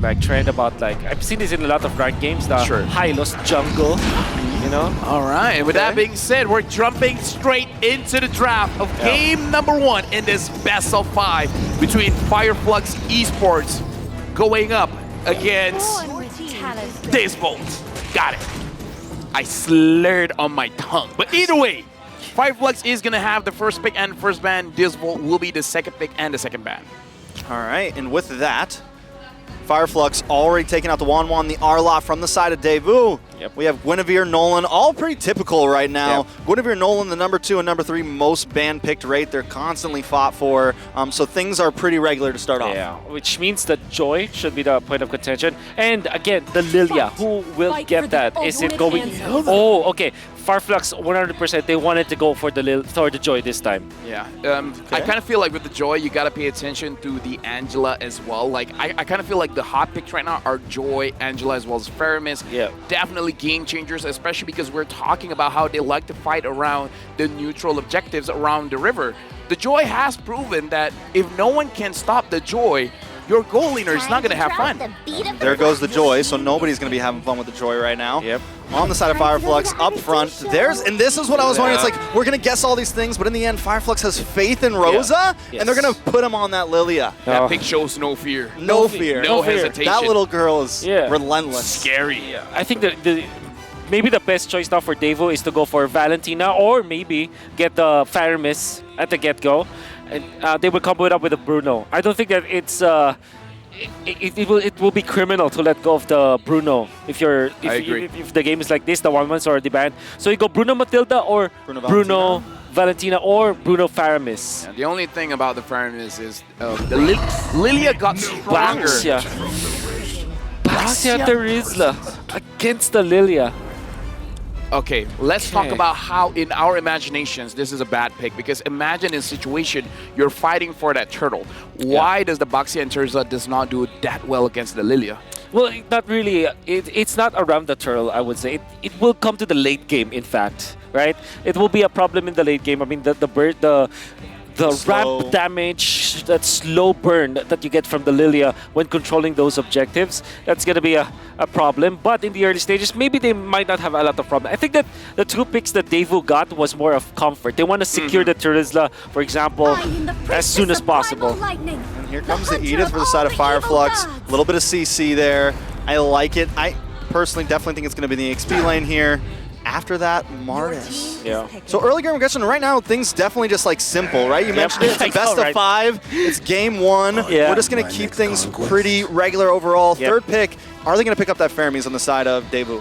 like trend about like I've seen this in a lot of ranked games. The high-loss jungle, you know. All right. And with that being said, we're jumping straight into the draft of game number 1 in this best of 5 between Fireflux Esports going up against DEVU. Got it. I slurred on my tongue. But either way, Fireflux is going to have the first pick and first ban. DEVU will be the second pick and the second ban. All right, and with that, Fireflux already taking out the Wanwan, the Arlot from the side of DEVU. Yep. We have Guinevere, Nolan, all pretty typical right now. Guinevere, Nolan, the number 2 and number 3 most ban-picked rate. They're constantly fought for, so things are pretty regular to start off. Yeah, which means that Joy should be the point of contention. And again, the Lilia, who will get that? Is it going... Oh, okay. Fireflux, 100%, they wanted to go for the Joy this time. Yeah, I kind of feel like with the Joy, you got to pay attention to the Angela as well. Like, I kind of feel like the hot picks right now are Joy, Angela, as well as Faramis. Yeah. Definitely game changers, especially because we're talking about how they like to fight around the neutral objectives around the river. The Joy has proven that if no one can stop the Joy, your goal leader is not going to have fun. There goes the Joy, so nobody's going to be having fun with the Joy right now. Yep. On the side of Fireflux, up front, and this is what I was wondering, it's like, we're going to guess all these things, but in the end, Fireflux has faith in Rosa, and they're going to put him on that Lilia. That pick shows no fear. No fear. No hesitation. That little girl is relentless. Scary. Yeah. I think maybe the best choice now for DEVU is to go for Valentina, or maybe get the Faramis at the get-go. And they will combo it up with a Bruno. I don't think that it's it will be criminal to let go of the Bruno if the game is like this, the 1-1's already banned. So you go Bruno Matilda or Bruno Valentina or Bruno Faramis. Yeah, the only thing about the Faramis is Lilia got stronger. Baxia Terizla against the Lilia. Okay, let's talk about how in our imaginations this is a bad pick, because imagine in a situation you're fighting for that turtle. Why does the Baxia and Terizla does not do that well against the Lilia? Well, not really. It's not around the turtle, I would say. It will come to the late game, in fact, right? It will be a problem in the late game. I mean, the ramp damage, that slow burn that you get from the Lilia when controlling those objectives, that's going to be a problem. But in the early stages, maybe they might not have a lot of problem. I think that the 2 picks that DEVU got was more of comfort. They want to secure the Terizla, for example, as soon as possible. And here comes the Edith for the side of Fireflux. A little bit of CC there. I like it. I personally definitely think it's going to be the XP lane here. After that, Martis. Yeah. So early game regression, right now, things definitely just like simple, right? You mentioned it, it's a best of 5. It's game 1. Yeah. We're just going to keep things pretty regular overall. Third pick, are they going to pick up that Faramis on the side of DEVU?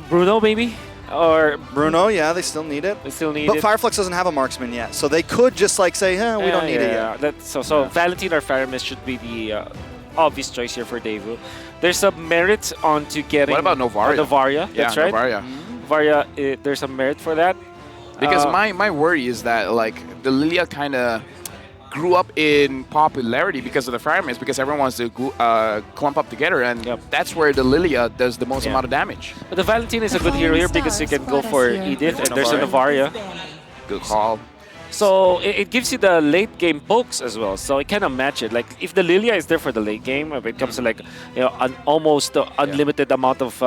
Bruno, maybe? Or Bruno, yeah, they still need it. They still need but it. Fireflux doesn't have a marksman yet, so they could just like say, we don't need it yet. So Valentina or Faramis should be the obvious choice here for DEVU. There's a merit onto getting... What about Novaria? Novaria, Yeah, that's right. Novaria. Varia, there's a merit for that. Because my worry is that like the Lilia kind of grew up in popularity because of the Faramis, because everyone wants to clump up together, and that's where the Lilia does the most amount of damage. But the Valentina is a good hero here because you can go for Edith, and there's a Novaria. Good call. So it gives you the late game pokes as well. So it kind of match it. Like if the Lilia is there for the late game, if it comes to like an almost unlimited amount of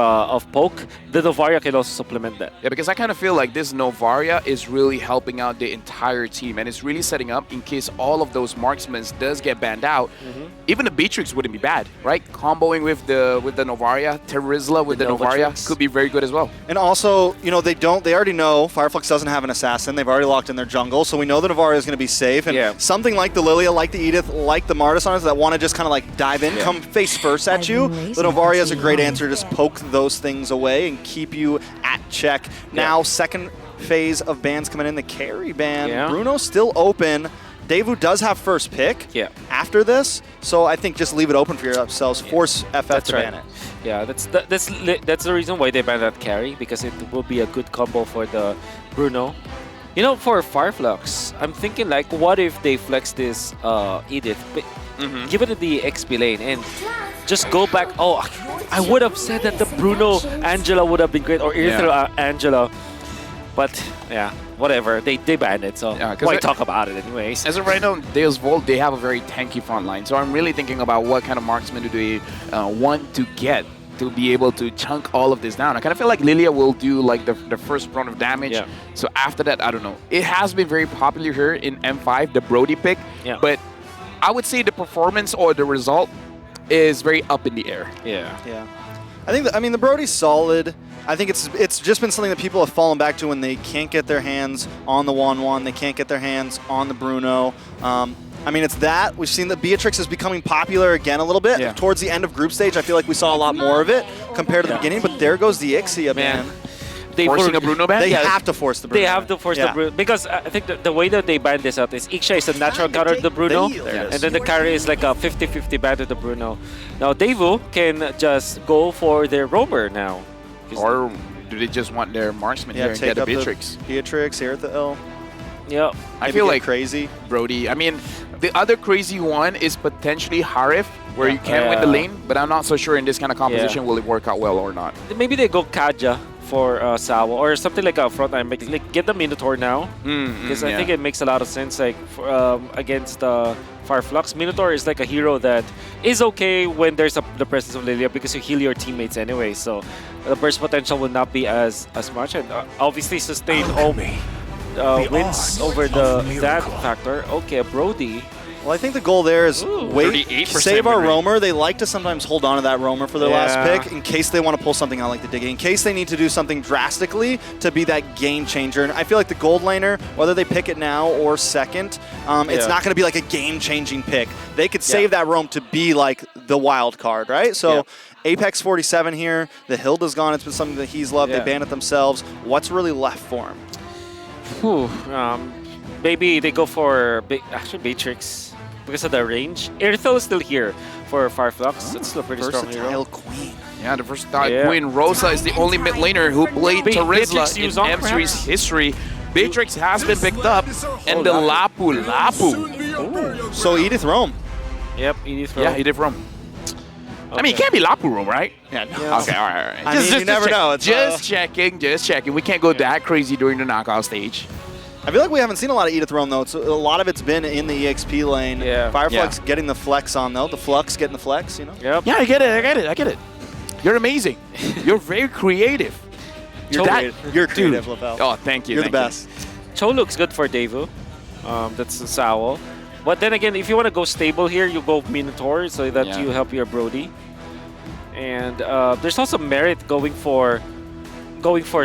poke, the Novaria can also supplement that. Yeah, because I kind of feel like this Novaria is really helping out the entire team, and it's really setting up in case all of those marksmen does get banned out. Even the Beatrix wouldn't be bad, right? Comboing with the Novaria, Terizla with the Novaria could be very good as well. And also, you know, they already know Fireflux doesn't have an assassin. They've already locked in their jungle, so we know the Novaria is going to be safe. And something like the Lilia, like the Edith, like the Martisans that want to just kind of like dive in, come face first at you, the Novaria is a great answer to just poke those things away and keep you at check. Now, second phase of bans coming in, the carry ban. Bruno's still open. DEVU does have first pick after this, so I think just leave it open for yourselves. Force FF to ban it. Yeah, that's the reason why they banned that carry, because it will be a good combo for the Bruno. You know, for Fireflux, I'm thinking like, what if they flex this Edith, give it the XP lane, and just go back. Oh, I would have said that the Bruno Angela would have been great, or Aether Angela, but yeah. whatever. They banned it, so Yeah, 'cause why I- talk about it anyways? As of right now, Deus Volt, they have a very tanky front line. So I'm really thinking about what kind of marksman do they want to get to be able to chunk all of this down. I kind of feel like Lilia will do like the first round of damage. Yeah. So after that, I don't know. It has been very popular here in M5, the Brody pick. Yeah. But I would say the performance or the result is very up in the air. Yeah. Yeah. I mean, the Brody's solid. I think it's just been something that people have fallen back to when they can't get their hands on the 1-1. They can't get their hands on the Bruno. I mean, it's that. We've seen that Beatrix is becoming popular again a little bit. Yeah. Towards the end of group stage, I feel like we saw a lot more of it compared to the beginning. But there goes the Ixia, man. They Forcing a Bruno ban? They have to force the Bruno. They have to force the Bruno because I think the way that they ban this out is Ixia is a natural counter to the Bruno, and then the carry is like a 50-50 ban to the Bruno. Now DEVU can just go for their roamer now. Or do they just want their marksman here and take get a up Beatrix? the Beatrix here at the L. Yeah. I feel get like crazy. Brody. I mean, the other crazy one is potentially Harif, where you can win the lane, but I'm not so sure in this kind of composition will it work out well or not. Maybe they go Kaja for Sawa or something like a front line. Like get the Minotaur now because I think it makes a lot of sense. Like against Fireflux, Minotaur is like a hero that is okay when there's the presence of Lilia because you heal your teammates anyway. So the burst potential will not be as much, and obviously sustain home wins over that factor. Okay, Brody. Well, I think the goal there is wait, 38% save our win rate. roamer. They like to sometimes hold on to that roamer for their last pick in case they want to pull something out like the Diggy, in case they need to do something drastically to be that game changer. And I feel like the gold laner, whether they pick it now or second, it's not going to be like a game-changing pick. They could save that roam to be like the wild card, right? So Apex 47 here, the Hilda's gone. It's been something that he's loved. They banned it themselves. What's really left for him? Whew, maybe they go for actually Beatrix because of the range. Irithel is still here for Fireflux. It's still a pretty strong hero. Queen. Yeah, the versatile queen. Rosa is the only mid laner who played Terizla in Yuzong, M3's perhaps? history. Beatrix has been picked up, and the Lapu Lapu. So Edith Rome. Yep, Edith. Yeah, he did from. I mean, it can't be Lapu Room, right? Yeah, no. Okay, all right. I mean, you never know. It's, just checking. We can't go that crazy during the knockout stage. I feel like we haven't seen a lot of Edith Rome, though. A lot of it's been in the EXP lane. Yeah. Fireflux getting the flex on, though. The Flux getting the flex, you know? Yep. Yeah, I get it. You're amazing. You're very creative. You're creative, Lavelle. Oh, thank you. You're the best. Cho looks good for DEVU. That's the Sao. But then again, if you want to go stable here, you go Minotaur so that you help your Brody. And there's also merit going for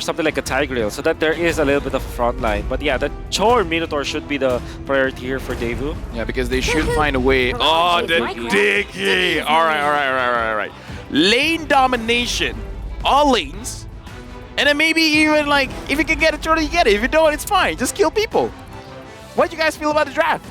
something like a Tigreal, so that there is a little bit of a front line. But yeah, the Cho or Minotaur should be the priority here for DEVU. Yeah, because they should find a way. Oh, the Diggy! All right. Lane domination. All lanes. And then maybe even like, if you can get a turtle, you get it. If you don't, it's fine. Just kill people. What do you guys feel about the draft?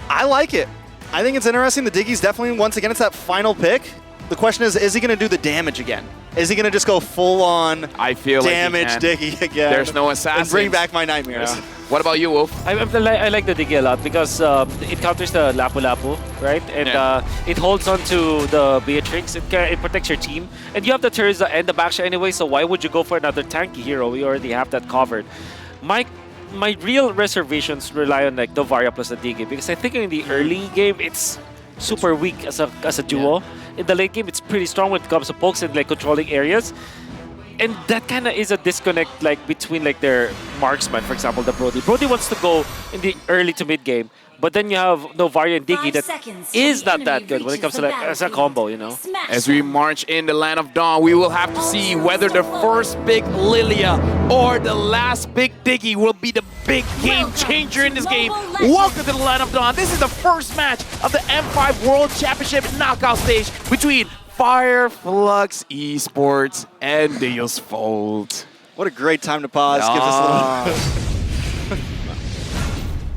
I like it. I think it's interesting. The Diggy's definitely, once again, it's that final pick. The question is he going to do the damage again? Is he going to just go full-on damage Diggy again? There's no assassin. And bring back my nightmares. Yeah. What about you, Wolf? I like the Diggy a lot because it counters the Lapu Lapu, right? And it holds on to the Beatrix. It protects your team. And you have the Terizla and the Baksha anyway, so why would you go for another tanky hero? We already have that covered. My real reservations rely on like the Varia plus the Diggy because I think in the early game it's super weak as a duo. In the late game, it's pretty strong when it comes to pokes and like controlling areas. And that kind of is a disconnect like between like their marksman, for example, the Brody. Brody wants to go in the early to mid game, but then you have Novaria and Diggy that is not that good when it comes to like as a combo, you know. As we march in the Land of Dawn, we will have to see whether the first big Lilia or the last big Diggy will be the big game changer in this game. Welcome to the Land of Dawn. This is the first match of the M5 World Championship knockout stage between Fireflux Esports and Deus Volt. What a great time to pause. Gives us a little...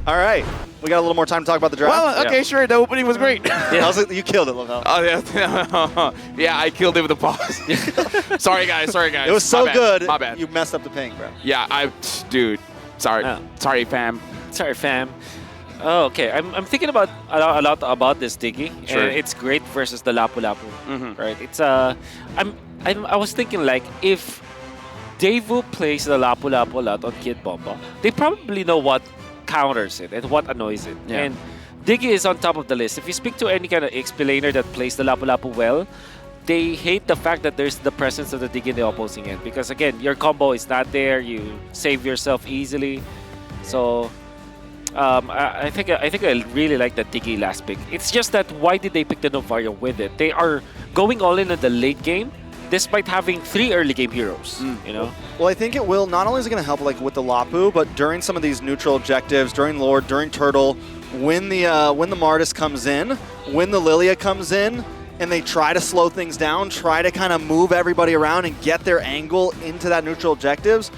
All right. We got a little more time to talk about the draft. Well, okay, sure. The opening was great. You killed it, Lavelle. Oh, yeah. Yeah, I killed it with a pause. Sorry, guys. It was so good. My bad. You messed up the ping, bro. Yeah, dude. Sorry. Sorry, fam. Sorry, fam. Oh, okay. I'm thinking about a lot about this Diggy, Sure. and it's great versus the Lapu Lapu, right? It's I was thinking like if DEVU plays the Lapu Lapu a lot on Kid Bomba, they probably know what counters it and what annoys it. Yeah. And Diggy is on top of the list. If you speak to any kind of XP laner that plays the Lapu Lapu well, they hate the fact that there's the presence of the Diggy in the opposing end. Because again, your combo is not there, you save yourself easily. So I think I really like that Diggy last pick. It's just that why did they pick the Novaria with it? They are going all in the late game, despite having 3 early game heroes. You know. Well, I think it will. Not only is it going to help like with the Lapu, but during some of these neutral objectives, during Lord, during Turtle, when the Martis comes in, when the Lilia comes in, and they try to slow things down, try to kind of move everybody around and get their angle into that neutral objectives,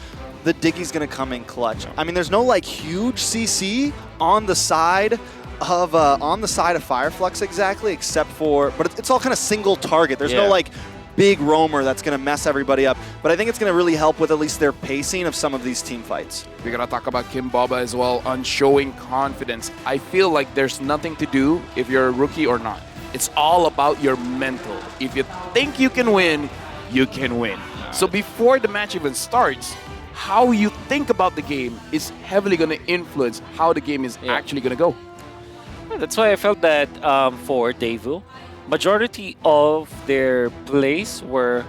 the Diggy's going to come in clutch. I mean, there's no like huge CC on the side of Fireflux exactly, except for, but it's all kind of single target. There's no like big roamer that's going to mess everybody up. But I think it's going to really help with at least their pacing of some of these team fights. We're going to talk about Kim Boba as well on showing confidence. I feel like there's nothing to do if you're a rookie or not. It's all about your mental. If you think you can win, you can win. So before the match even starts, how you think about the game is heavily going to influence how the game is actually going to go. That's why I felt that for DEVU, majority of their plays were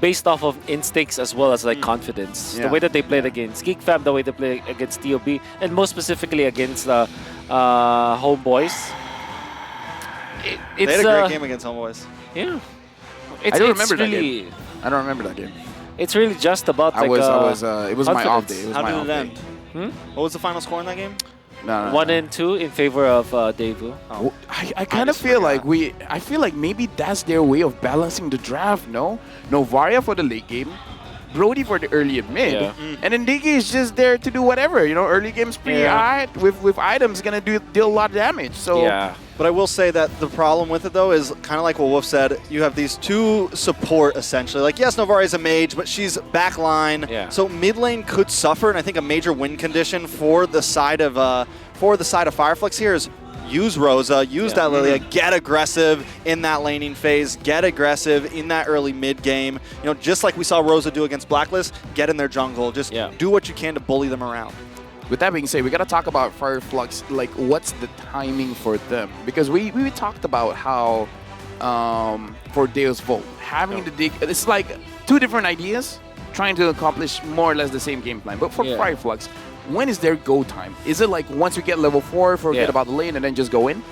based off of instincts as well as like confidence. The way that they played against Geek Fam, the way they play against TOB, and most specifically against the Homeboys. They had a great game against Homeboys. Yeah. I don't remember that game. I don't remember that game. It's really just about it was my off day. How did it end? What was the final score in that game? 1-2 in favor of DEVU. Oh. I kind of feel like maybe that's their way of balancing the draft, no? Novaria for the late game, Brody for the early and mid, and then Diggy is just there to do whatever, you know, early game's pretty alright, with items gonna deal a lot of damage, so... But I will say that the problem with it, though, is kind of like what Wolf said. You have these 2 support, essentially. Like, yes, Novaria is a mage, but she's back line. So mid lane could suffer, and I think a major win condition for the side of Fireflux here is use Rosa, use that Lilia, get aggressive in that laning phase, get aggressive in that early mid game. You know, just like we saw Rosa do against Blacklist, get in their jungle. Just do what you can to bully them around. With that being said, we got to talk about Fireflux, like what's the timing for them? Because we talked about how for Deus Volt, having the dig, it's like 2 different ideas trying to accomplish more or less the same game plan. But for Fireflux, when is their go time? Is it like once we get level 4, forget about the lane and then just go in?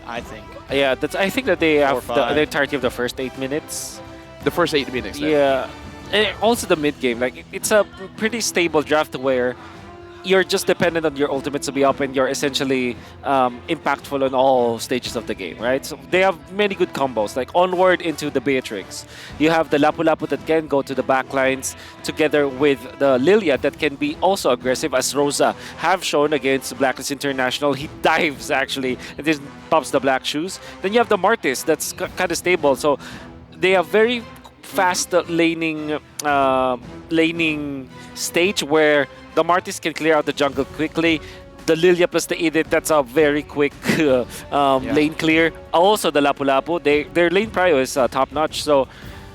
I think. Yeah, I think that they have the entirety of the first 8 minutes. The first 8 minutes. Yeah. And also the mid game. Like it's a pretty stable draft where you're just dependent on your ultimates to be up and you're essentially impactful on all stages of the game, right? So they have many good combos, like onward into the Beatrix. You have the Lapu Lapu that can go to the backlines together with the Lilia that can be also aggressive, as Rosa have shown against Blacklist International. He dives actually and then pops the black shoes. Then you have the Martis that's kind of stable. So they have very fast laning stage where the Martis can clear out the jungle quickly. The Lilia plus the Edith, that's a very quick lane clear. Also, the Lapu Lapu, their lane prio is top-notch. So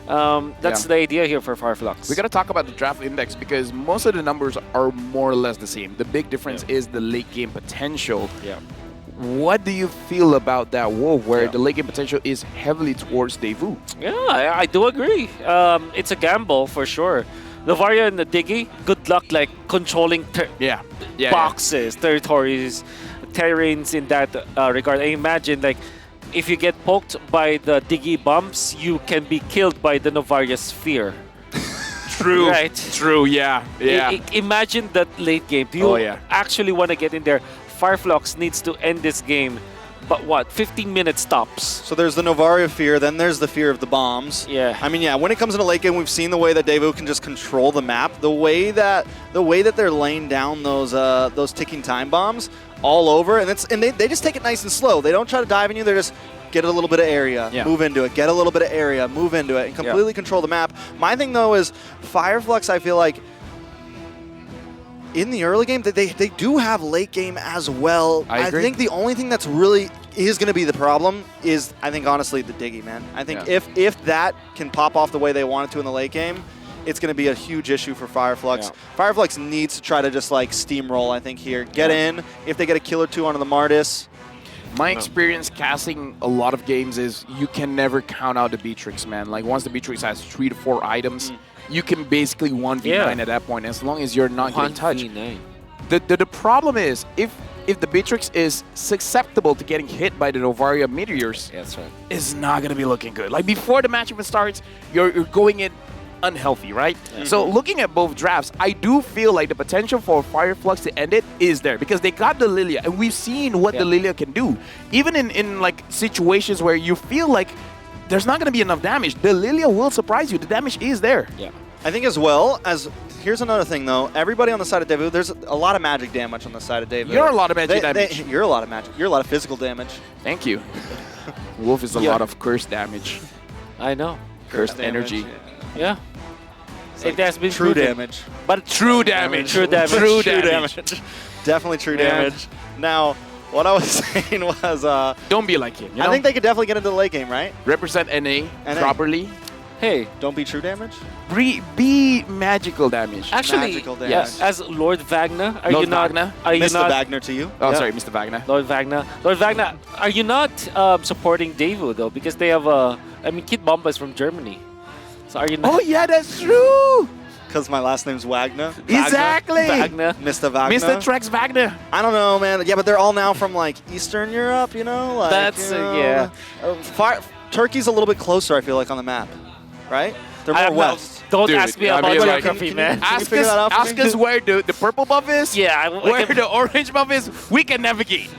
that's the idea here for Fireflux. We got to talk about the draft index because most of the numbers are more or less the same. The big difference is the late game potential. What do you feel about that, Wolf, where the late game potential is heavily towards DEVU? Yeah, I do agree. It's a gamble for sure. Novaria and the Diggy, good luck like controlling boxes, territories, terrains in that regard. I imagine like if you get poked by the Diggy bumps, you can be killed by the Novaria sphere. True. Right? True, yeah. Imagine that late game. Do you actually want to get in there? Fireflux needs to end this game, but what, 15 minutes stops. So there's the Novaria fear, then there's the fear of the bombs. I mean, when it comes into late game, we've seen the way that DEVU can just control the map. The way that they're laying down those ticking time bombs all over, and they just take it nice and slow. They don't try to dive in you. They just get a little bit of area, move into it, get a little bit of area, move into it, and completely control the map. My thing though is Fireflux, I feel like in the early game, they do have late game as well. I think the only thing that's really is going to be the problem is, I think, honestly, the Diggy, man. I think if that can pop off the way they want it to in the late game, it's going to be a huge issue for Fireflux. Yeah. Fireflux needs to try to just like steamroll, I think, here. Get in. If they get a kill or two onto the Martis. My experience casting a lot of games is you can never count out the Beatrix, man. Like once the Beatrix has 3 to 4 items, you can basically 1v9 at that point, as long as you're not getting touched. 1v9. The problem is if the Beatrix is susceptible to getting hit by the Novaria meteors, That's right. it's not gonna be looking good. Like before the match even starts, you're going in unhealthy, right? So looking at both drafts, I do feel like the potential for Fireflux to end it is there because they got the Lilia, and we've seen what the Lilia can do. Even in like situations where you feel like there's not gonna be enough damage, the Lilia will surprise you. The damage is there. Yeah. I think as well as, here's another thing though, everybody on the side of DEVU, there's a lot of magic damage on the side of DEVU. You're a lot of magic damage. You're a lot of magic. You're a lot of physical damage. Thank you. Wolf is a lot of curse damage. I know. Cursed energy. Yeah. It has been True proven. damage. But True damage. True damage. True True damage. damage. Definitely true damage. Now, what I was saying was, Don't be like him. You I know? think they could definitely get into the late game, right? Represent NA properly. Hey, Don't be true damage. Be magical damage. actually, Magical damage. yes. As Lord Wagner, are Lord you not? Wagner? Are you Mr. not? Wagner to you. Oh, Yeah. sorry, Mr. Wagner. Lord Wagner. Lord Wagner, are you not supporting DEVU though? Because they have I mean, Kid Bomba is from Germany. So are you not? Oh yeah, that's true. Because my last name's Wagner. Exactly. Wagner. Mr. Wagner. Mr. Trex Wagner. I don't know, man. Yeah, but they're all now from like Eastern Europe, you know? Like, That's, you know, yeah. Turkey's a little bit closer, I feel like, on the map, right? They're more west. Don't Dude, ask me I about mean, like, geography, man. Ask figure that out for ask me? us where the purple buff is. Yeah, I Where can- the orange buff is, we can navigate.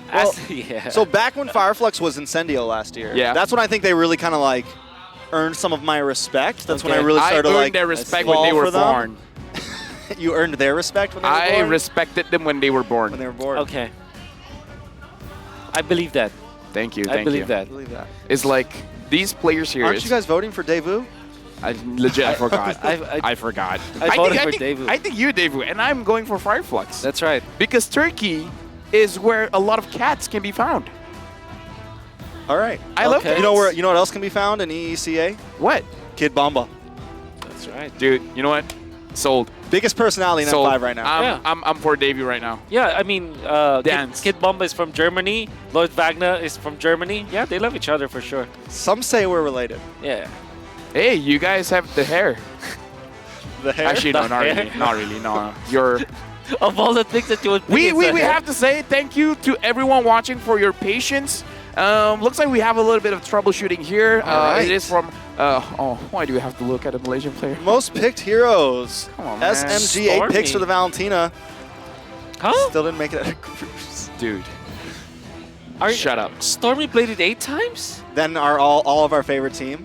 yeah. So back when Fireflux was Incendio last year, Yeah. that's when I think they really kind of like earned some of my respect. That's when I Okay. really I started earned like their respect fall when they were for them. born. You earned their respect when they were I born? respected them when they were born. when they were born. okay. I believe that. Thank you. I Thank believe you. I that. believe that. It's like these players here. Aren't you guys voting for DEVU? I legit I forgot. I- I forgot. I voted for DEVU. I think you DEVU, and I'm going for Fireflux. That's right. Because Turkey is where a lot of cats can be found. All right. I love Okay. cats. You know what else can be found in EECA? What? Kid Bomba. That's right. Dude, you know what? Sold. Biggest personality in Sold. F5 right now. Yeah. I'm for DEVU right now. Yeah, I mean, Dance. Kid Bomba is from Germany. Lord Wagner is from Germany. Yeah, they love each other for sure. Some say we're related. Yeah. Hey, you guys have the hair. The hair. Actually, no, The not hair? really. Not really. No, you're. Of all the things that you would pick, We it's the hair. have to say thank you to everyone watching for your patience. Looks like we have a little bit of troubleshooting here. Alright. It is from. Why do we have to look at a Malaysian player? Most picked heroes. Come on, man. SMG 8 Stormy. picks for the Valentina. Huh? Still didn't make it out of groups. Dude, Are shut up. Stormy played it 8 times? Then are all of our favorite team.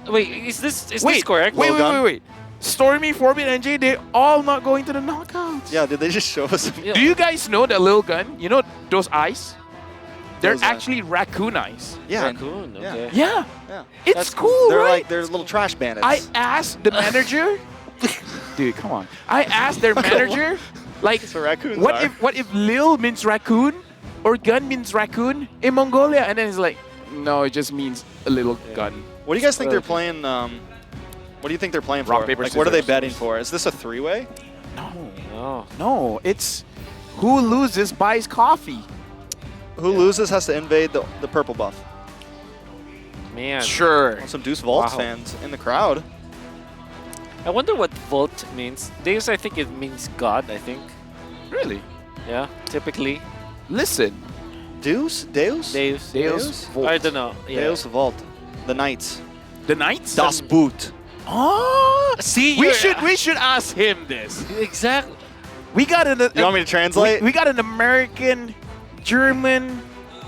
Wait, is this Wait, correct? wait, Well done. wait. Stormy, Forbid, and NJ, they're all not going to the knockouts. Yeah, did they just show us? Yeah. Do you guys know that little gun? You know those eyes? They're Those eyes. actually raccoon eyes. Yeah. Raccoon, Yeah. okay. Yeah, Yeah. it's That's cool, They're right? like they're little trash bandits. I asked the manager. Dude, come on. I asked their manager, like, That's what raccoons what are. if Lil means raccoon or gun means raccoon in Mongolia? And then he's like, no, it just means a little gun. What do you guys think they're playing? What do you think they're playing Rock, for? paper, Like, what are they scissors. betting for? Is this a three-way? Oh. No, it's who loses buys coffee. Who loses has to invade the purple buff. Man. Sure. Some Deuce Vaults Wow. fans in the crowd. I wonder what Volt means. Deus, I think it means God, I think. Really? Yeah, typically. Listen. Deus? Deus. Deus Volt. I don't know. Yeah. Deus Vault. The Knights. The Knights? Das Boot. Oh, See, we should ask him this. Exactly. We got an. You want me to translate? We got an American, German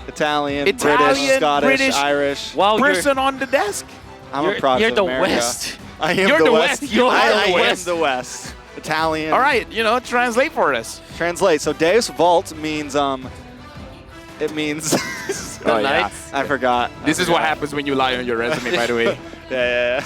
Italian, British, Italian, Scottish, British. Irish. Wow, person on the desk. I'm you're, a product you're of the America. West. I am You're the the West. West. You're I the am West. the West. Italian. All right, translate for us. Translate. So Deus Vault means it means Oh, yeah. Knights. I forgot. This is what happens when you lie on your resume, by the way. Yeah.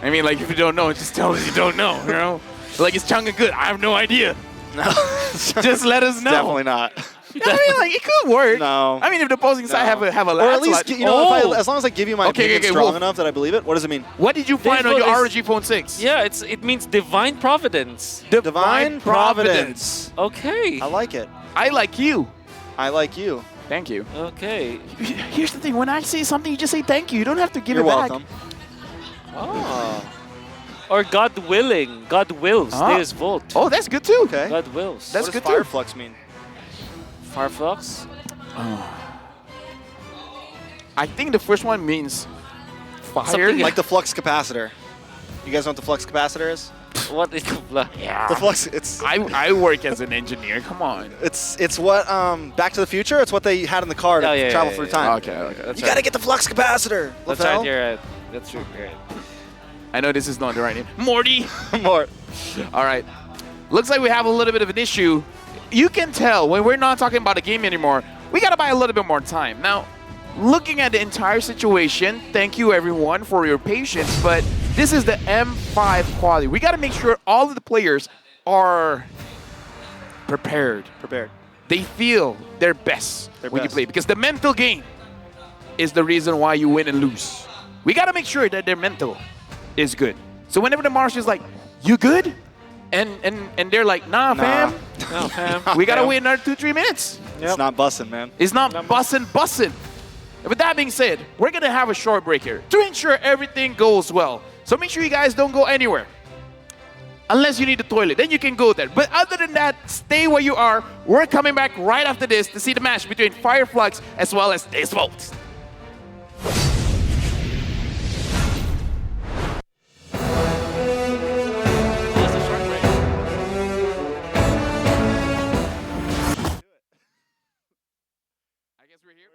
I mean, like, if you don't know, just tell us you don't know, Like, it's Chunga good. I have no idea. No. Just let us know. Definitely not. I mean, like it could work. No. I mean, if the opposing side have a Or last at least, slot- you know, Oh. as long as I give you my opinion strong Wolf. enough that I believe it, what does it mean? What did you find on This your one ROG Phone 6? Yeah, it means divine providence. Divine Providence. Okay. I like it. I like you. I like you. Thank you. Okay. Here's the thing: when I say something, you just say thank you. You don't have to give You're it back. welcome. Oh. Or God willing. God wills. Ah. There's Volt. Oh, that's good too. Okay. God wills. That's what does good too. Fireflux mean? Firefox? I think the first one means fire. Something Like the flux capacitor. You guys know what the flux capacitor is? What is The flux, it's I work as an engineer. Come on. it's what Back to the Future. It's what they had in the car to Oh, yeah, travel yeah, through yeah. time. Okay. That's You gotta get the flux capacitor. That's LaFell. right, you're right. That's true, you're right. I know this is not the right name. Morty. More. All right. Looks like we have a little bit of an issue. You can tell when we're not talking about a game anymore, we got to buy a little bit more time. Now, looking at the entire situation, thank you everyone for your patience, but this is the M5 quality. We got to make sure all of the players are prepared. They feel their best when you best. play because the mental game is the reason why you win and lose. We got to make sure that their mental is good. So whenever the Marsh is like, "You good?" and they're like, "Nah, fam. No, fam. We got to wait another 2-3 minutes." It's not bussing, man. It's not bussin'. With that being said, we're going to have a short break here to ensure everything goes well. So make sure you guys don't go anywhere. Unless you need the toilet, then you can go there. But other than that, stay where you are. We're coming back right after this to see the match between Fireflux as well as DEVU. I guess we're here.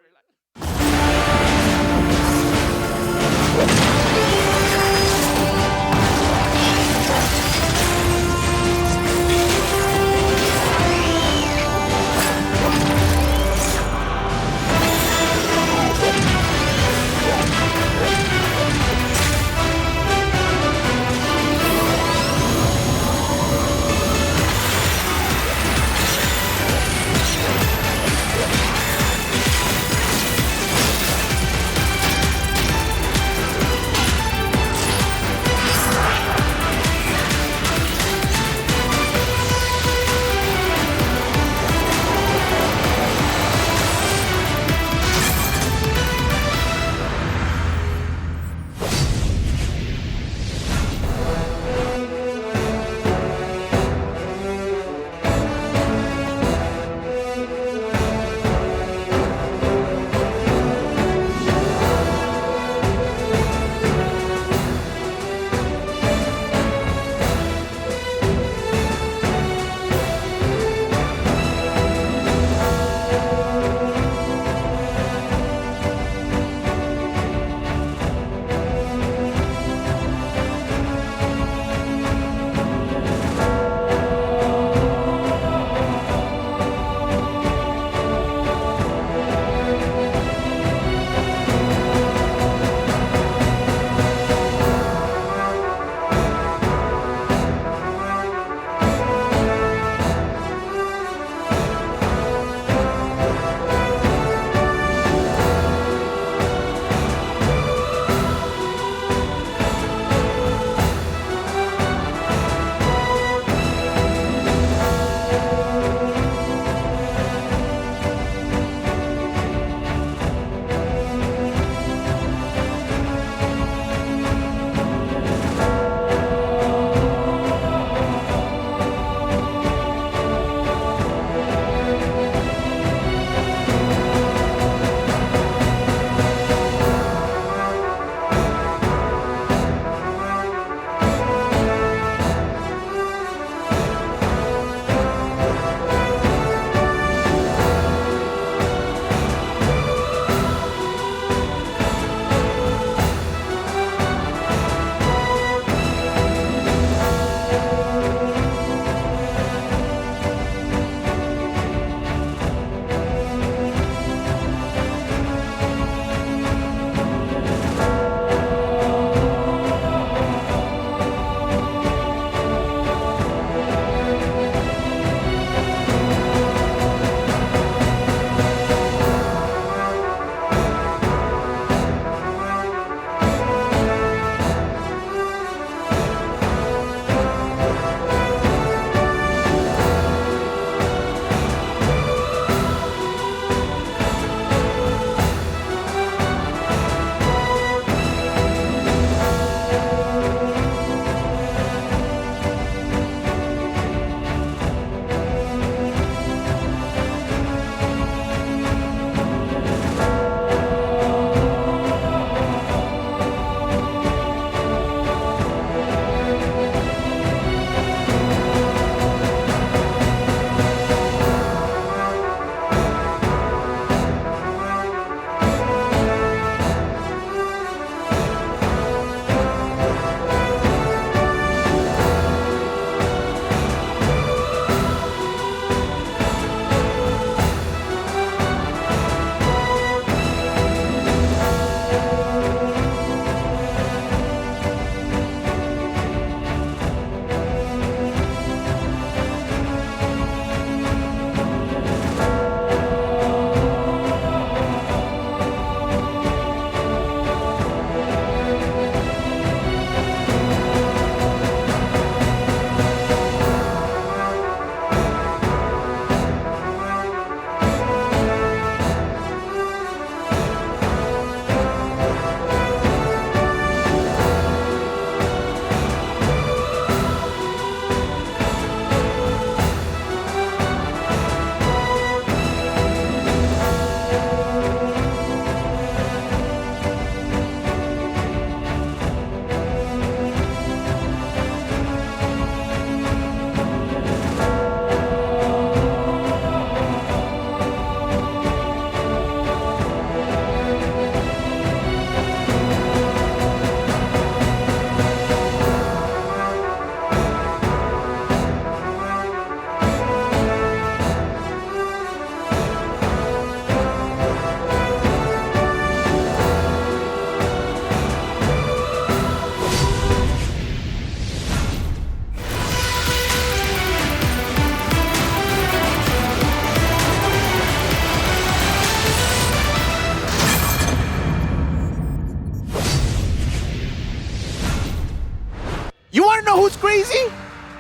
You want to know who's crazy?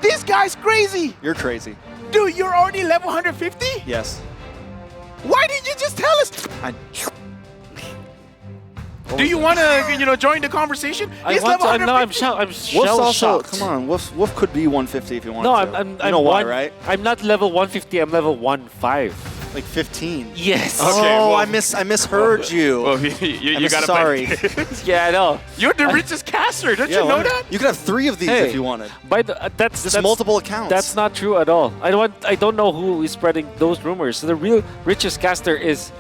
This guy's crazy. You're crazy. Dude, you're already level 150? Yes. Why didn't you just tell us? I, Do you want to, join the conversation? I He's want level to, no, I'm 150. Wolf's also, shell-shocked. come on, Wolf could be 150 if you want No, to. I'm you know why, one, right? I'm not level 150. I'm level 15. Like 15. Yes. Okay, Oh, well- I misheard you. Well, you I'm gotta sorry. Yeah, I know. You're the richest caster. Don't you know well, that? You could have 3 of these Hey. if you wanted. That's multiple accounts. That's not true at all. I don't know who is spreading those rumors. The real richest caster is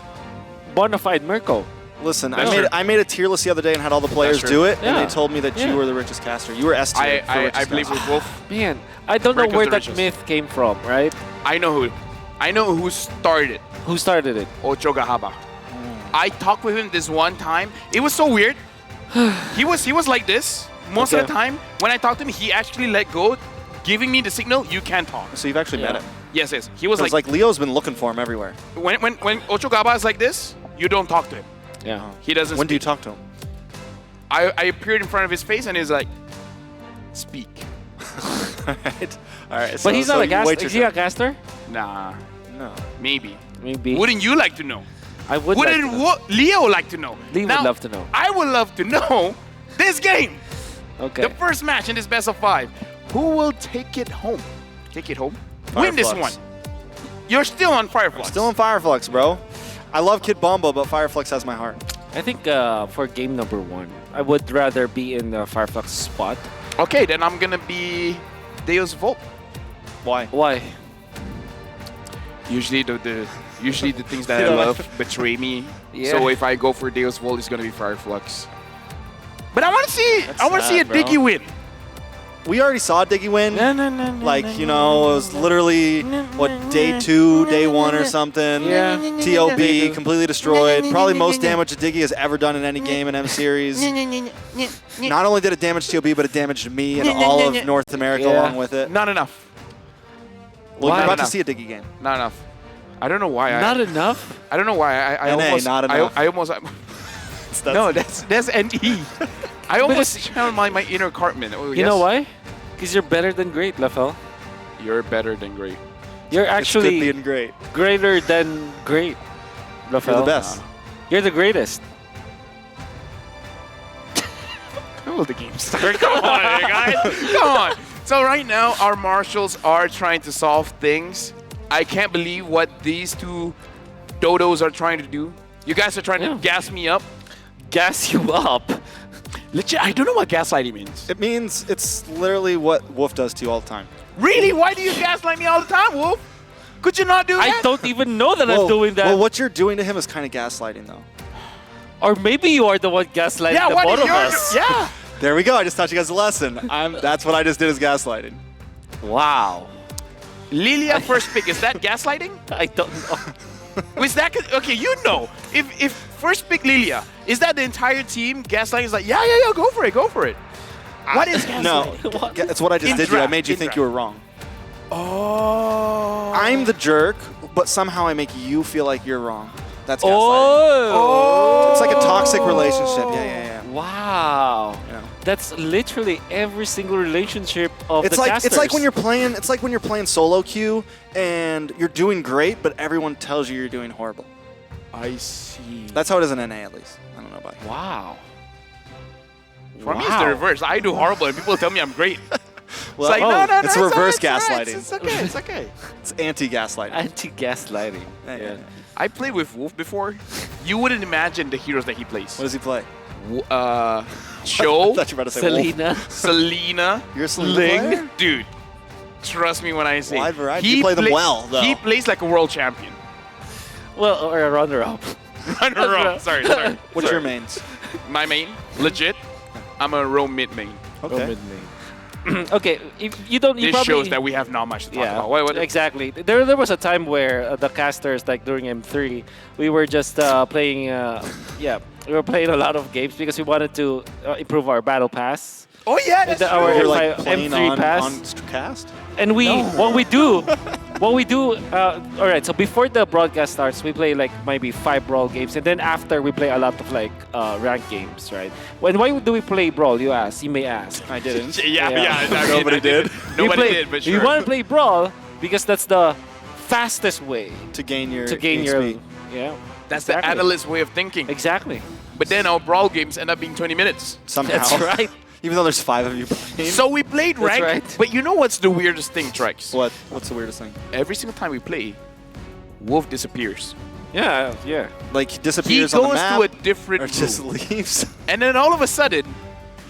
Bonafide Mirko. Listen, That's true. I made a tier list the other day and had all the players true. do it, and Yeah. they told me that you Yeah. were the richest caster. You were S tier. for I richest believe caster. with Wolf. Man, I don't know Mirko's where the that richest. myth came from, right? I know who started it. Who started it? Ocho Gahaba. I talked with him this one time. It was so weird. He was like this most of Okay. the time. When I talked to him, he actually let go, giving me the signal, you can't talk. So you've actually met Yeah. him. Yes. He was It's like Leo's been looking for him everywhere. when Ocho Gahaba is like this, you don't talk to him. Yeah. He doesn't When do you speak. talk to him? I appeared in front of his face and he's like, speak. All right. All right. But he's not a you wait caster. your Is he a turn. caster? Nah, No. maybe. Maybe. Wouldn't you like to know? I would like to Wouldn't know. Leo like to know? Leo would Now, love to know. I would love to know this game. Okay. The first match in this best of 5. Who will take it home? Take it home? Win this Fireflux. one. You're still on Fireflux. Still in Fireflux, bro. I love Kid Bombo, but Fireflux has my heart. I think for game number 1, I would rather be in the Fireflux spot. Okay, then I'm gonna be Deus Volt. Why? Why? Usually the things that You I know, love betray me. Yeah. So if I go for Deus Volt, it's gonna be Fireflux. But I want to see a sad, bro. Diggy win. We already saw Diggy win. Like, it was literally, day 2, day 1 or something. Yeah. TOB, completely destroyed. Probably most damage a Diggy has ever done in any game in M Series. Not only did it damage TOB, but it damaged me and all of North America Yeah. along with it. Not enough. Well, Why? you're about Not to see a Diggy game. Not enough. I don't know why. Not enough? I don't know why. I NA, almost. not enough. I almost. No, that's NE. I almost channeled my inner Cartman. Oh, You know why? Because you're better than great, Lafel. You're better than great. You're It's good actually being great. greater than great, Lafel. You're the best. You're the greatest. When will the game start? Come on, guys. Come on. So right now, our marshals are trying to solve things. I can't believe what these two dodos are trying to do. You guys are trying to gas me up. Gas you up. Legit, I don't know what gaslighting means. It means it's literally what Wolf does to you all the time. Really? Why do you gaslight me all the time, Wolf? Could you not do that? I don't even know that I'm doing that. Well, what you're doing to him is kind of gaslighting, though. Or maybe you are the one gaslighting Yeah, the what both is of your... us. Yeah. There we go. I just taught you guys a lesson. That's what I just did is gaslighting. Wow. Lilia first pick, is that gaslighting? I don't know. Was that... Okay, you know. If first pick Lilia, is that the entire team gaslighting? Is like, yeah, go for it, go for it. What is gaslighting? No, What? it's what I just In did to you. I draft, made you in think draft. you were wrong. Oh. I'm the jerk, but somehow I make you feel like you're wrong. That's gaslighting. Oh. It's like a toxic relationship. Yeah. Wow. You know. That's literally every single relationship of It's the like casters. it's like when you're playing solo queue and you're doing great, but everyone tells you you're doing horrible. I see. That's how it is in NA, at least. I don't know about you. Wow. For me, it's the reverse. I do horrible, and people tell me I'm great. Well, It's like, no, it's no, reverse all right, gaslighting. It's okay, it's okay. It's anti-gaslighting. Anti-gaslighting. Yeah. I played with Wolf before. You wouldn't imagine the heroes that he plays. What does he play? Cho, I thought you were about to say Wolf. Selena. Selena, You're a Selena Ling. player? Dude, trust me when I say. Wide variety. You play them well, though. He plays like a world champion. Well, or a runner-up. Runner-up. Sorry. What's your mains? My main, legit. I'm a roam mid main. Okay. Okay, if you don't, you This probably shows that we have not much to talk yeah, about. What? exactly. There was a time where the casters, like during M3, we were just playing. We were playing a lot of games because we wanted to improve our battle pass. Oh yeah, that's The- true. our You're like M3 playing on pass. cast? And what What we do, all right, so before the broadcast starts, we play like maybe 5 Brawl games, and then after we play a lot of like ranked games, right? Why do we play Brawl, you ask? You may ask. I didn't. Nobody did. Nobody did, but sure. We want to play Brawl because that's the fastest way to gain your XP. Yeah. That's the analyst way of thinking. Exactly. But then our Brawl games end up being 20 minutes. Somehow. That's right. Even though there's 5 of you playing. So we played ranked, right. but you know what's the weirdest thing, Trex? What? What's the weirdest thing? Every single time we play, Wolf disappears. Yeah, yeah. Like he He disappears on the goes map, to a different or just room. leaves. And then all of a sudden,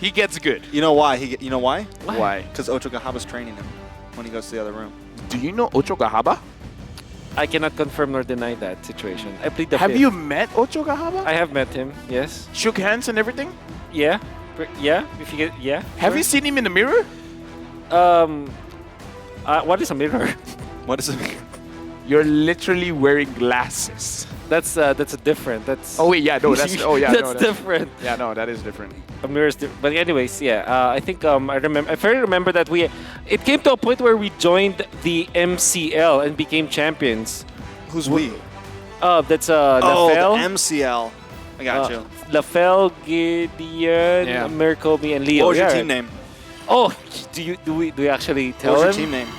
he gets good. You know why? You know why? Why? Because Ocho Gahaba's training him when he goes to the other room. Do you know Ocho Gahaba? I cannot confirm nor deny that situation. I plead the Have fifth. you met Ocho Gahaba? I have met him, yes. Shook hands and everything? Yeah. Yeah, if you get, yeah. Have sure. you seen him in the mirror? What is a mirror? What does it mean? You're literally wearing glasses. That's a different. That's. Oh wait, yeah, no, that's that's different. Yeah, no, that is different. A mirror is different. But anyways, yeah. I think I remember. I very remember that it came to a point where we joined the MCL and became champions. Who's we? That's Oh, Lafel. the MCL. I got you. Lafel, Gideon, Yeah. Mirkobi, and Leo. What was your Yeah, team name? Oh, do we actually tell What was him? your team name?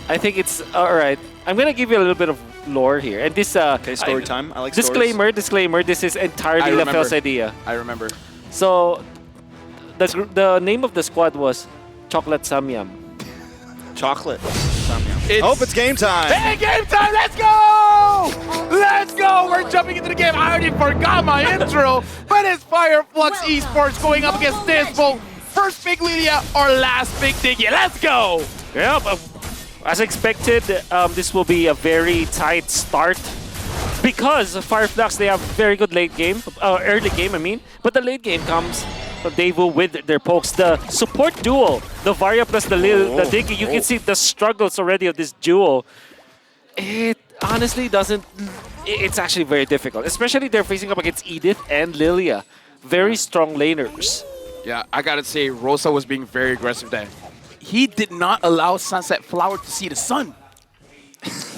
I think it's all right. I'm gonna give you a little bit of lore here, and this. Okay, story time. I like Disclaimer. This is entirely Lafel's idea. I remember. So, the name of the squad was Chocolate Samyam. Chocolate. It's Hope it's game time. Hey, game time! Let's go! Let's go! We're jumping into the game. I already forgot my intro, but it's Fireflux Esports going up against DEVU. First big Lilia or last big Diggy. Let's go! Yeah, as expected, this will be a very tight start because Fireflux, they have very good late game, early game, I mean, but the late game comes from DEVU with their pokes. The support duo, the Varia plus the Diggy, you can see the struggles already of this duo. It honestly doesn't, it's actually very difficult, especially they're facing up against Edith and Lilia. Very strong laners. Yeah, I gotta say, Rosa was being very aggressive there. He did not allow Sunset Flower to see the sun.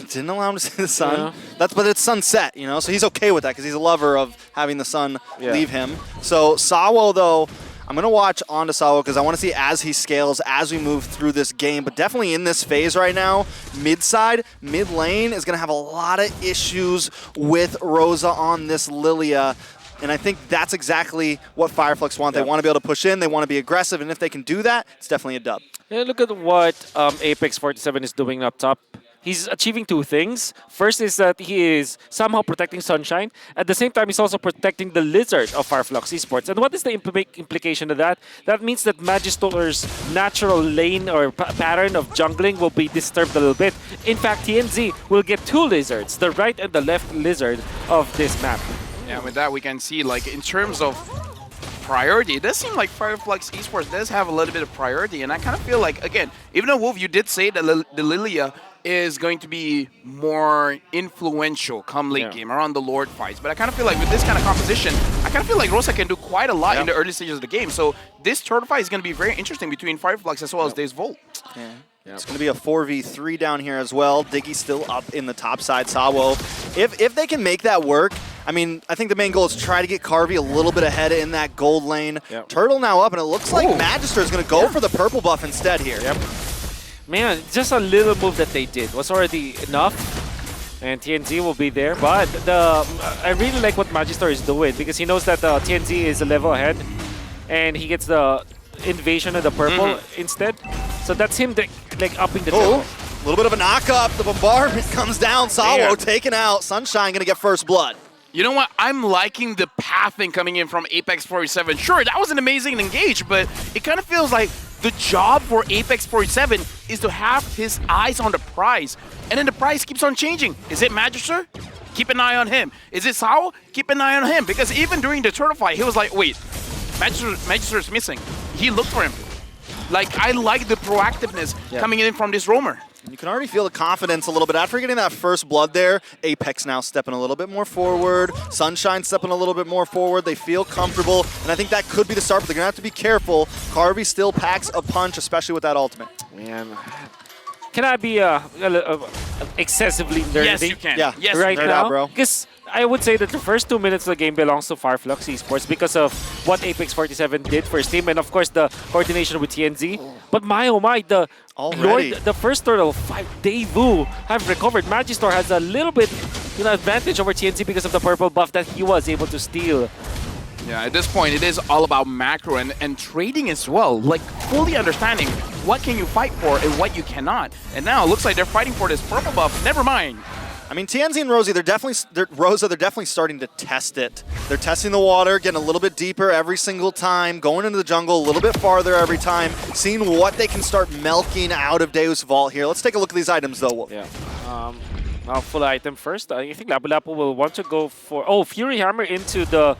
Didn't allow him to see the sun. Yeah. But it's sunset, you know, so he's okay with that because he's a lover of having the sun leave him. So Sawo, though, I'm going to watch onto Sawo because I want to see as he scales, as we move through this game. But definitely in this phase right now, mid lane is going to have a lot of issues with Rosa on this Lilia. And I think that's exactly what Fireflux want. They want to be able to push in, they want to be aggressive, and if they can do that, it's definitely a dub. Yeah, look at what Apex 47 is doing up top. He's achieving 2 things. First is that he is somehow protecting Sunshine. At the same time, he's also protecting the Lizard of Fireflux Esports. And what is the implication of that? That means that Magister's natural lane or pattern of jungling will be disturbed a little bit. In fact, TNZ will get 2 Lizards, the right and the left Lizard of this map. Yeah, with that we can see, like, in terms of priority, it does seem like Fireflux Esports does have a little bit of priority, and I kind of feel like, again, even though Wolf, you did say that the Lilia is going to be more influential come late game around the Lord fights, but I kind of feel like with this kind of composition, I kind of feel like Rosa can do quite a lot in the early stages of the game, so this turtle fight is going to be very interesting between Fireflux as well as DEVU. It's going to be a 4v3 down here as well. Diggy still up in the top side. Sawo, if they can make that work, I mean, I think the main goal is to try to get Carvey a little bit ahead in that gold lane. Turtle now up, and it looks like Magister is going to go for the purple buff instead here. Man, just a little move that they did was already enough. And TNZ will be there. But I really like what Magister is doing because he knows that TNZ is a level ahead. And he gets the invasion of the purple instead. So that's him like upping the tempo. A little bit of a knock-up. The bombardment comes down. Sawo taken out. Sunshine going to get first blood. You know what? I'm liking the pathing coming in from Apex 47. Sure, that was an amazing engage, but it kind of feels like the job for Apex 47 is to have his eyes on the prize. And then the prize keeps on changing. Is it Magister? Keep an eye on him. Is it Sawo? Keep an eye on him. Because even during the turtle fight, he was like, wait, Magister's missing. He looked for him. Like, I like the proactiveness coming in from this roamer. You can already feel the confidence a little bit. After getting that first blood there, Apex now stepping a little bit more forward. Sunshine stepping a little bit more forward. They feel comfortable, and I think that could be the start, but they're going to have to be careful. Carvey still packs a punch, especially with that ultimate. Man, can I be excessively nerdy? Yes, you can. Yeah. Yes, Right nerd now, out, bro. because I would say that the first 2 minutes of the game belongs to Fireflux Esports because of what Apex 47 did for his team, and of course the coordination with TNZ. But my oh my, Already. the first turtle, 5 DEVU have recovered. Magistor has a little bit, advantage over TNZ because of the purple buff that he was able to steal. Yeah, at this point, it is all about macro and trading as well. Like, fully understanding what can you fight for and what you cannot. And now it looks like they're fighting for this purple buff. Never mind. I mean, TNZ and Rosie, they're definitely starting to test it. They're testing the water, getting a little bit deeper every single time, going into the jungle a little bit farther every time, seeing what they can start milking out of Deus Vault here. Let's take a look at these items, though. Yeah. Now full item first. I think Lapu Lapu will want to go for Fury Hammer into the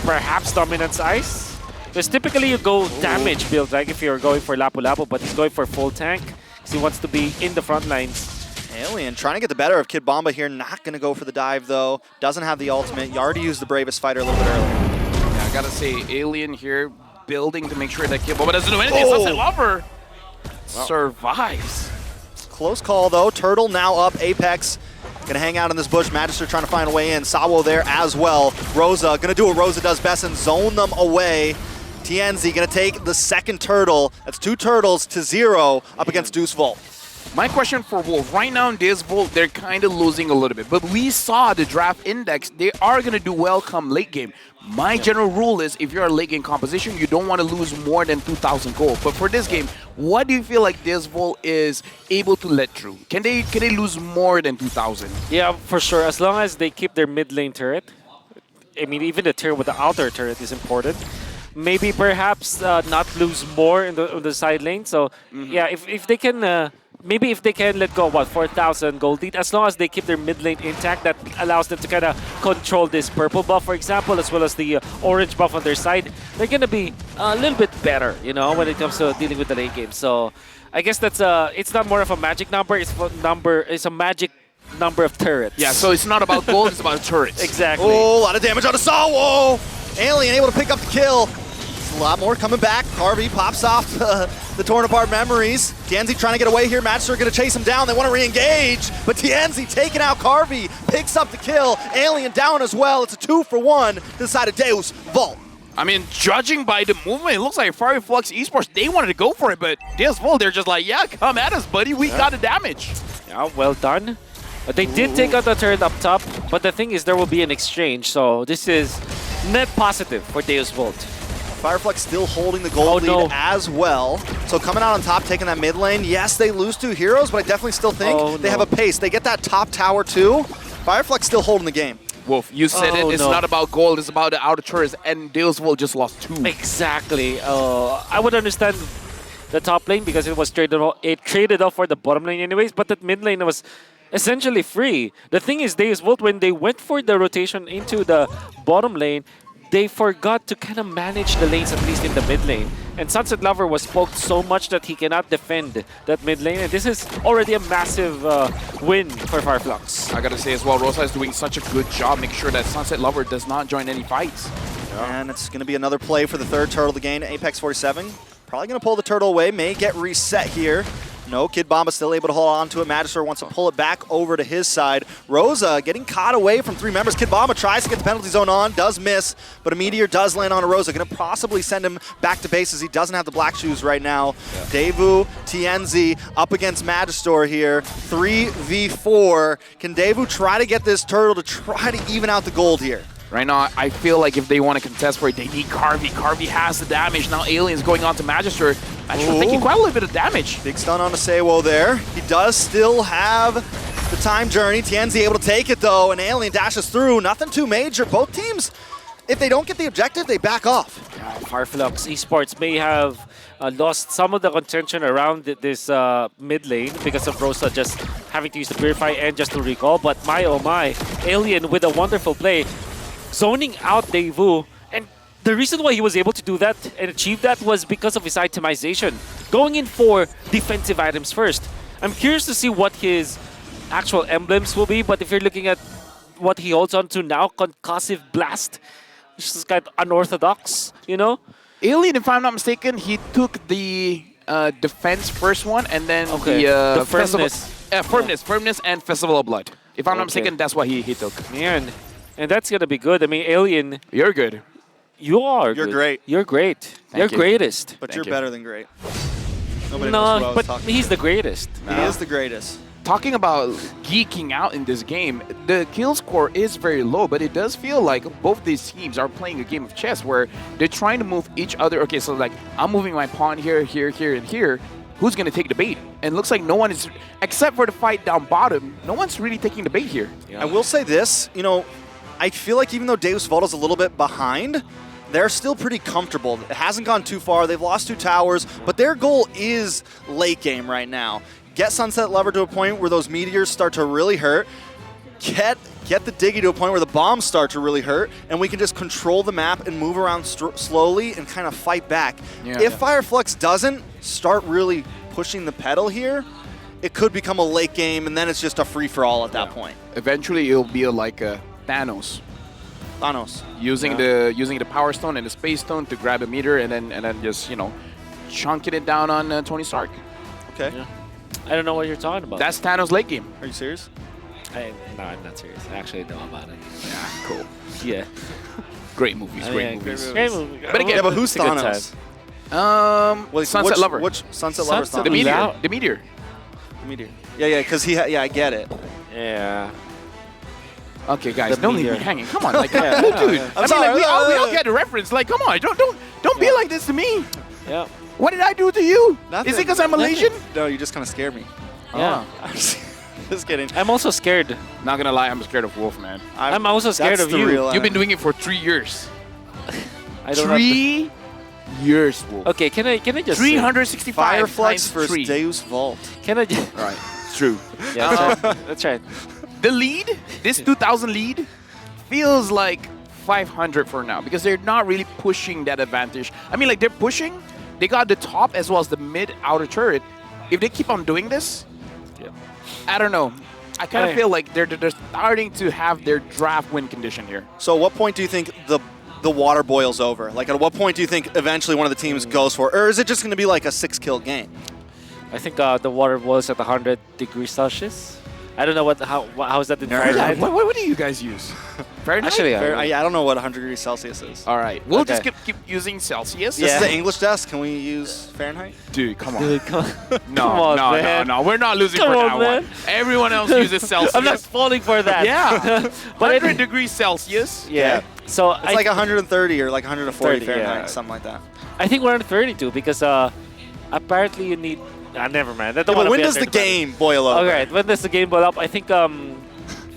perhaps Dominance Ice. Because typically you go damage build, like if you're going for Lapu Lapu, but he's going for full tank because he wants to be in the front lines. Alien trying to get the better of Kid Bomba here. Not going to go for the dive, though. Doesn't have the ultimate. You already used the Bravest Fighter a little bit earlier. Yeah, I gotta say, Alien here building to make sure that Kid Bomba doesn't do anything. Sunset Lover survives. Close call, though. Turtle now up. Apex gonna hang out in this bush. Magister trying to find a way in. Sawo there as well. Rosa gonna do what Rosa does best and zone them away. TNZ gonna take the second turtle. That's 2 turtles to 0 up against Deuce Vault. My question for Wolf, right now in this Vault, they're kind of losing a little bit. But we saw the draft index. They are going to do well come late game. My general rule is if you're a late game composition, you don't want to lose more than 2,000 gold. But for this game, what do you feel like this Vault is able to let through? Can they lose more than 2,000? Yeah, for sure. As long as they keep their mid lane turret. I mean, even the turret with the outer turret is important. Maybe perhaps not lose more in the side lane. So yeah, if they can... maybe if they can let go, 4,000 gold lead, as long as they keep their mid lane intact, that allows them to kind of control this purple buff, for example, as well as the orange buff on their side. They're going to be a little bit better, when it comes to dealing with the late game. So I guess that's it's not more of a magic number, it's a magic number of turrets. Yeah, so it's not about gold, it's about turrets. Exactly. Oh, a lot of damage on Sawo! Alien able to pick up the kill. A lot more coming back. Carvey pops off the torn apart memories. TNZ trying to get away here. Magister going to chase him down. They want to re-engage, but TNZ taking out Carvey. Picks up the kill. Alien down as well. It's a 2-for-1 to the side of Deus Vault. I mean, judging by the movement, it looks like Fireflux Esports, they wanted to go for it, but Deus Vault, they're just like, yeah, come at us, buddy. We got the damage. Yeah, well done. They did take out the turret up top, but the thing is there will be an exchange, so this is net positive for Deus Vault. Fireflux still holding the gold lead as well. So coming out on top, taking that mid lane. Yes, they lose 2 heroes, but I definitely still think they have a pace. They get that top tower too. Fireflux still holding the game. Wolf, you said it. It's not about gold. It's about the outer turrets, and Deus Vault just lost 2. Exactly. I would understand the top lane because it was traded off for the bottom lane anyways, but that mid lane was essentially free. The thing is, Deus Vault, when they went for the rotation into the bottom lane, they forgot to kind of manage the lanes, at least in the mid lane. And Sunset Lover was poked so much that he cannot defend that mid lane. And this is already a massive win for Fireflux. I gotta say as well, Rosa is doing such a good job making sure that Sunset Lover does not join any fights. And it's going to be another play for the 3rd turtle to gain. Apex 47 probably going to pull the turtle away. May get reset here. No, Kid Bomba still able to hold on to it. Magister wants to pull it back over to his side. Rosa getting caught away from 3 members. Kid Bomba tries to get the penalty zone on, does miss, but a meteor does land on a Rosa. Going to possibly send him back to base as he doesn't have the black shoes right now. DEVU, TNZ up against Magister here. 3v4. Can DEVU try to get this turtle to try to even out the gold here? Right now, I feel like if they want to contest for it, they need Carvey. Carvey has the damage. Now Alien's going on to Magister. Magister taking quite a little bit of damage. Big stun on Asewo there. He does still have the time journey. TNZ able to take it though, and Alien dashes through. Nothing too major. Both teams, if they don't get the objective, they back off. Fireflux Esports may have lost some of the contention around this mid lane because of Rosa just having to use the Purify and just to recall. But my oh my, Alien with a wonderful play, zoning out DEVU. And the reason why he was able to do that and achieve that was because of his itemization. Going in for defensive items first. I'm curious to see what his actual emblems will be, but if you're looking at what he holds on to now, Concussive Blast, which is kind of unorthodox, Alien, if I'm not mistaken, he took the defense first one, and then Okay. the The firmness. firmness, and Festival of Blood. If I'm not Okay. mistaken, that's what he took. Man, and that's gonna be good. I mean, Alien, You're good. you are. You're good. great. You're great. You're you. greatest. But Thank you're you. better than great. Nobody knows who I No, was but talking he's to. the greatest. He is the greatest. Talking about geeking out in this game, the kill score is very low, but it does feel like both these teams are playing a game of chess where they're trying to move each other. Okay, so like I'm moving my pawn here, here, here, and here. Who's going to take the bait? And it looks like no one is, except for the fight down bottom, no one's really taking the bait here. Yeah. I will say this, you know, I feel like even though Deus Volto's a little bit behind, they're still pretty comfortable. It hasn't gone too far. They've lost 2 towers, but their goal is late game right now. Get Sunset Lover to a point where those meteors start to really hurt. Get the Diggy to a point where the bombs start to really hurt, and we can just control the map and move around slowly and kind of fight back. Yeah. If Fireflux doesn't start really pushing the pedal here, it could become a late game, and then it's just a free-for-all at that point. Eventually, it'll be like a Thanos. Thanos. Using the Power Stone and the Space Stone to grab a meter and then just, you know, chunking it down on Tony Stark. Okay. Yeah. I don't know what you're talking about. That's Thanos' late game. Are you serious? No, I'm not serious. I actually know about it. Yeah, cool. Yeah. Great movies, great Yeah, movies. Great movie. But again, Yeah, but who's It's a good Thanos? time. Sunset which, Lover. Which Sunset Lover? Sunset The Thanos? meteor. Lover. The meteor. The meteor. Yeah, because I get it. Yeah. Okay, guys, The don't leave me meteor. hanging. Come on, like, Yeah, dude. yeah, yeah. I mean, sorry. like, we all get the reference. Like, come on, don't be Yeah. like this to me. Yeah. What did I do to you? Nothing. Is it because I'm Malaysian? No, you just kind of scared me. Yeah. Just kidding. I'm also scared. Not gonna lie, I'm scared of Wolf, man. I'm also scared that's of the you. real You've been enemy. doing it for 3 years. I don't know. 3 years, Wolf. Okay, can I just 365 Fireflux times versus 3. Deus Vault. Can I just Right, it's true. Yeah, that's right. That's right. The lead, this 2000 lead, feels like 500 for now because they're not really pushing that advantage. I mean, like, they're pushing. They got the top as well as the mid outer turret. If they keep on doing this, Yeah. I don't know. I kind of Hey. feel like they're starting to have their draft win condition here. So, at what point do you think the water boils over? Like, at what point do you think eventually one of the teams goes for it? Or is it just going to be like a 6-kill game? I think the water boils at 100 degrees Celsius. I don't know how is that in Yeah, Fahrenheit. what do you guys use? Fahrenheit? Actually, I don't know what 100 degrees Celsius is. All right, we'll just Okay. keep using Celsius. This Yeah. is the English desk. Can we use Fahrenheit? Dude, come on. Dude, come No, come on, no, man. no. We're not losing Come for on, that man. one. Everyone else uses Celsius. I'm not falling for that. Yeah. But 100 degrees Celsius. Yeah. So It's like 130 or like 140 30, Fahrenheit, yeah. something like that. I think we're on 32 because apparently you need. Never mind. I don't Yeah, but wanna when be does the game boil over? Okay, when does the game boil up? I think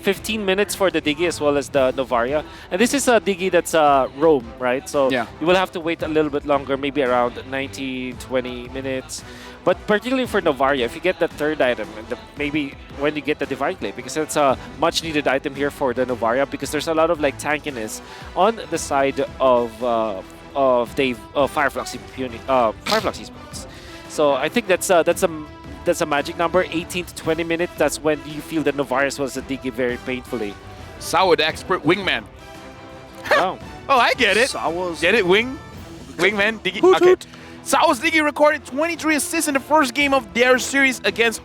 15 minutes for the Diggy as well as the Novaria. And this is a Diggy that's roam, right? So Yeah. you will have to wait a little bit longer, maybe around 19, 20 minutes. But particularly for Novaria, if you get the third item, and maybe when you get the Divine Clay, because it's a much needed item here for the Novaria, because there's a lot of like tankiness on the side of Fireflux Esports. So I think that's a magic number, 18 to 20 minutes. That's when you feel that Novaris was a Diggy very painfully. Sour the expert wingman. Wow. Oh, I get it. Sawa's Get it, wingman, Diggy. Hoot, Okay. hoot. Sao's Diggy recorded 23 assists in the first game of their series against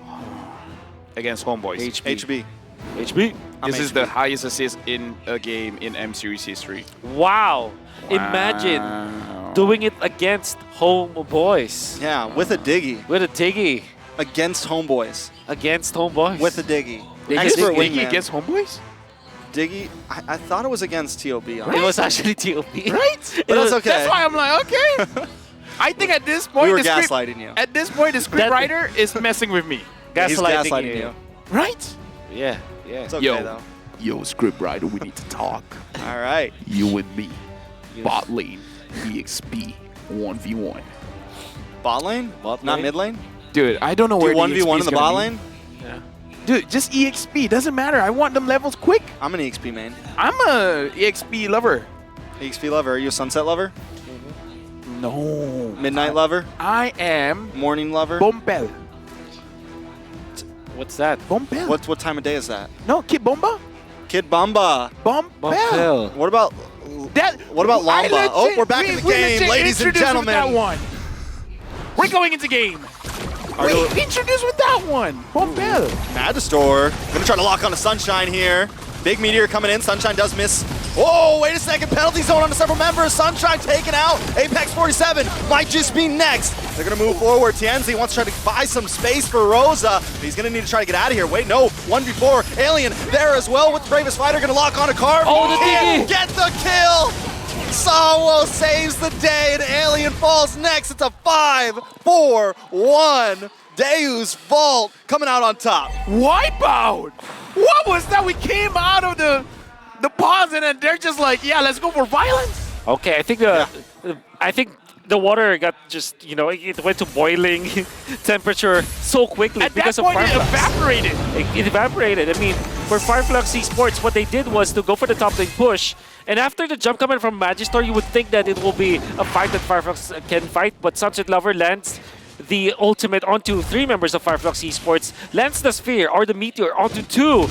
Homeboys. HB. HB. This is HB. the highest assist in a game in M Series history. Wow. Imagine Wow. doing it against Homeboys. Yeah, with a Diggy. With a Diggy. Against Homeboys. Against Homeboys. With a Diggy. Diggy. Expert Diggy wingman. against Homeboys? Diggy, I thought it was against TOB. It Honestly. was actually TOP. Right? But that's okay. That's why I'm like, okay. I think at this point, We were the script- gaslighting you. At this point, the scriptwriter is messing with me. He's Gaslighting gaslighting you. Right? Yeah. Yeah. It's okay, Yo. though. Yo, scriptwriter, we need to talk. All right. You and me. Yes. Bot lane. EXP. 1v1. Bot lane? Bot Not lane? mid lane? Dude, I don't know Do where you 1v1 in the bot lane? Yeah. Dude, just EXP. Doesn't matter. I want them levels quick. I'm an EXP main. I'm a EXP lover. EXP lover. Are you a sunset lover? No. Midnight lover? I am Morning lover? Bombel. What's that? Bombel. What time of day is that? No, Kid Bomba? Kid Bamba. Bombel. Bumpel. What about That, What about I Lamba? Oh, we're back in the we game, legit ladies and introduced him with gentlemen. That one. We're going into game. Wait, introduce with that one. Bombell. Magistor gonna try to lock on a Sunshine here. Big Meteor coming in. Sunshine does miss. Whoa, wait a second. Penalty zone onto several members. Sunshine taken out. Apex 47 might just be next. They're going to move forward. Tienzi wants to try to buy some space for Rosa. He's going to need to try to get out of here. Wait, no. 1v4. Alien there as well with the Bravest Fighter. Going to lock on a car. Oh, the Can't diggy. get the kill. Sawo saves the day and Alien falls next. It's a 5-4-1. Deus Vault coming out on top. Wipeout. What was that? We came out of the pause and then they're just like, yeah, let's go for violence. Okay, I think the water got just, you know, it went to boiling temperature so quickly At because that of point, it Fireflux. evaporated. It evaporated. I mean, for Fireflux Esports, what they did was to go for the top lane push. And after the jump coming from Magistor, you would think that it will be a fight that Fireflux can fight. But Sunset Lover lands the ultimate onto 3 members of Fireflux Esports, lands the Sphere or the Meteor onto 2.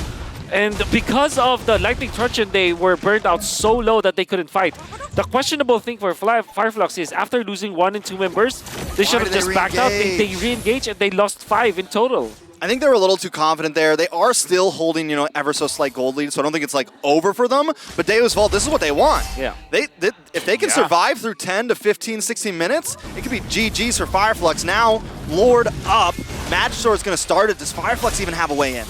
And because of the Lightning Truncheon, they were burned out so low that they couldn't fight. The questionable thing for Fireflux is after losing 1 and 2 members, they should have did they just backed out. They re-engaged and they lost 5 in total. I think they were a little too confident there. They are still holding, you know, ever so slight gold lead, so I don't think it's like over for them. But Deus Vault, this is what they want. Yeah. If they can survive through 10 to 15, 16 minutes, it could be GG's for Fireflux. Now, Lord up. Magistor is going to start it. Does Fireflux even have a way in?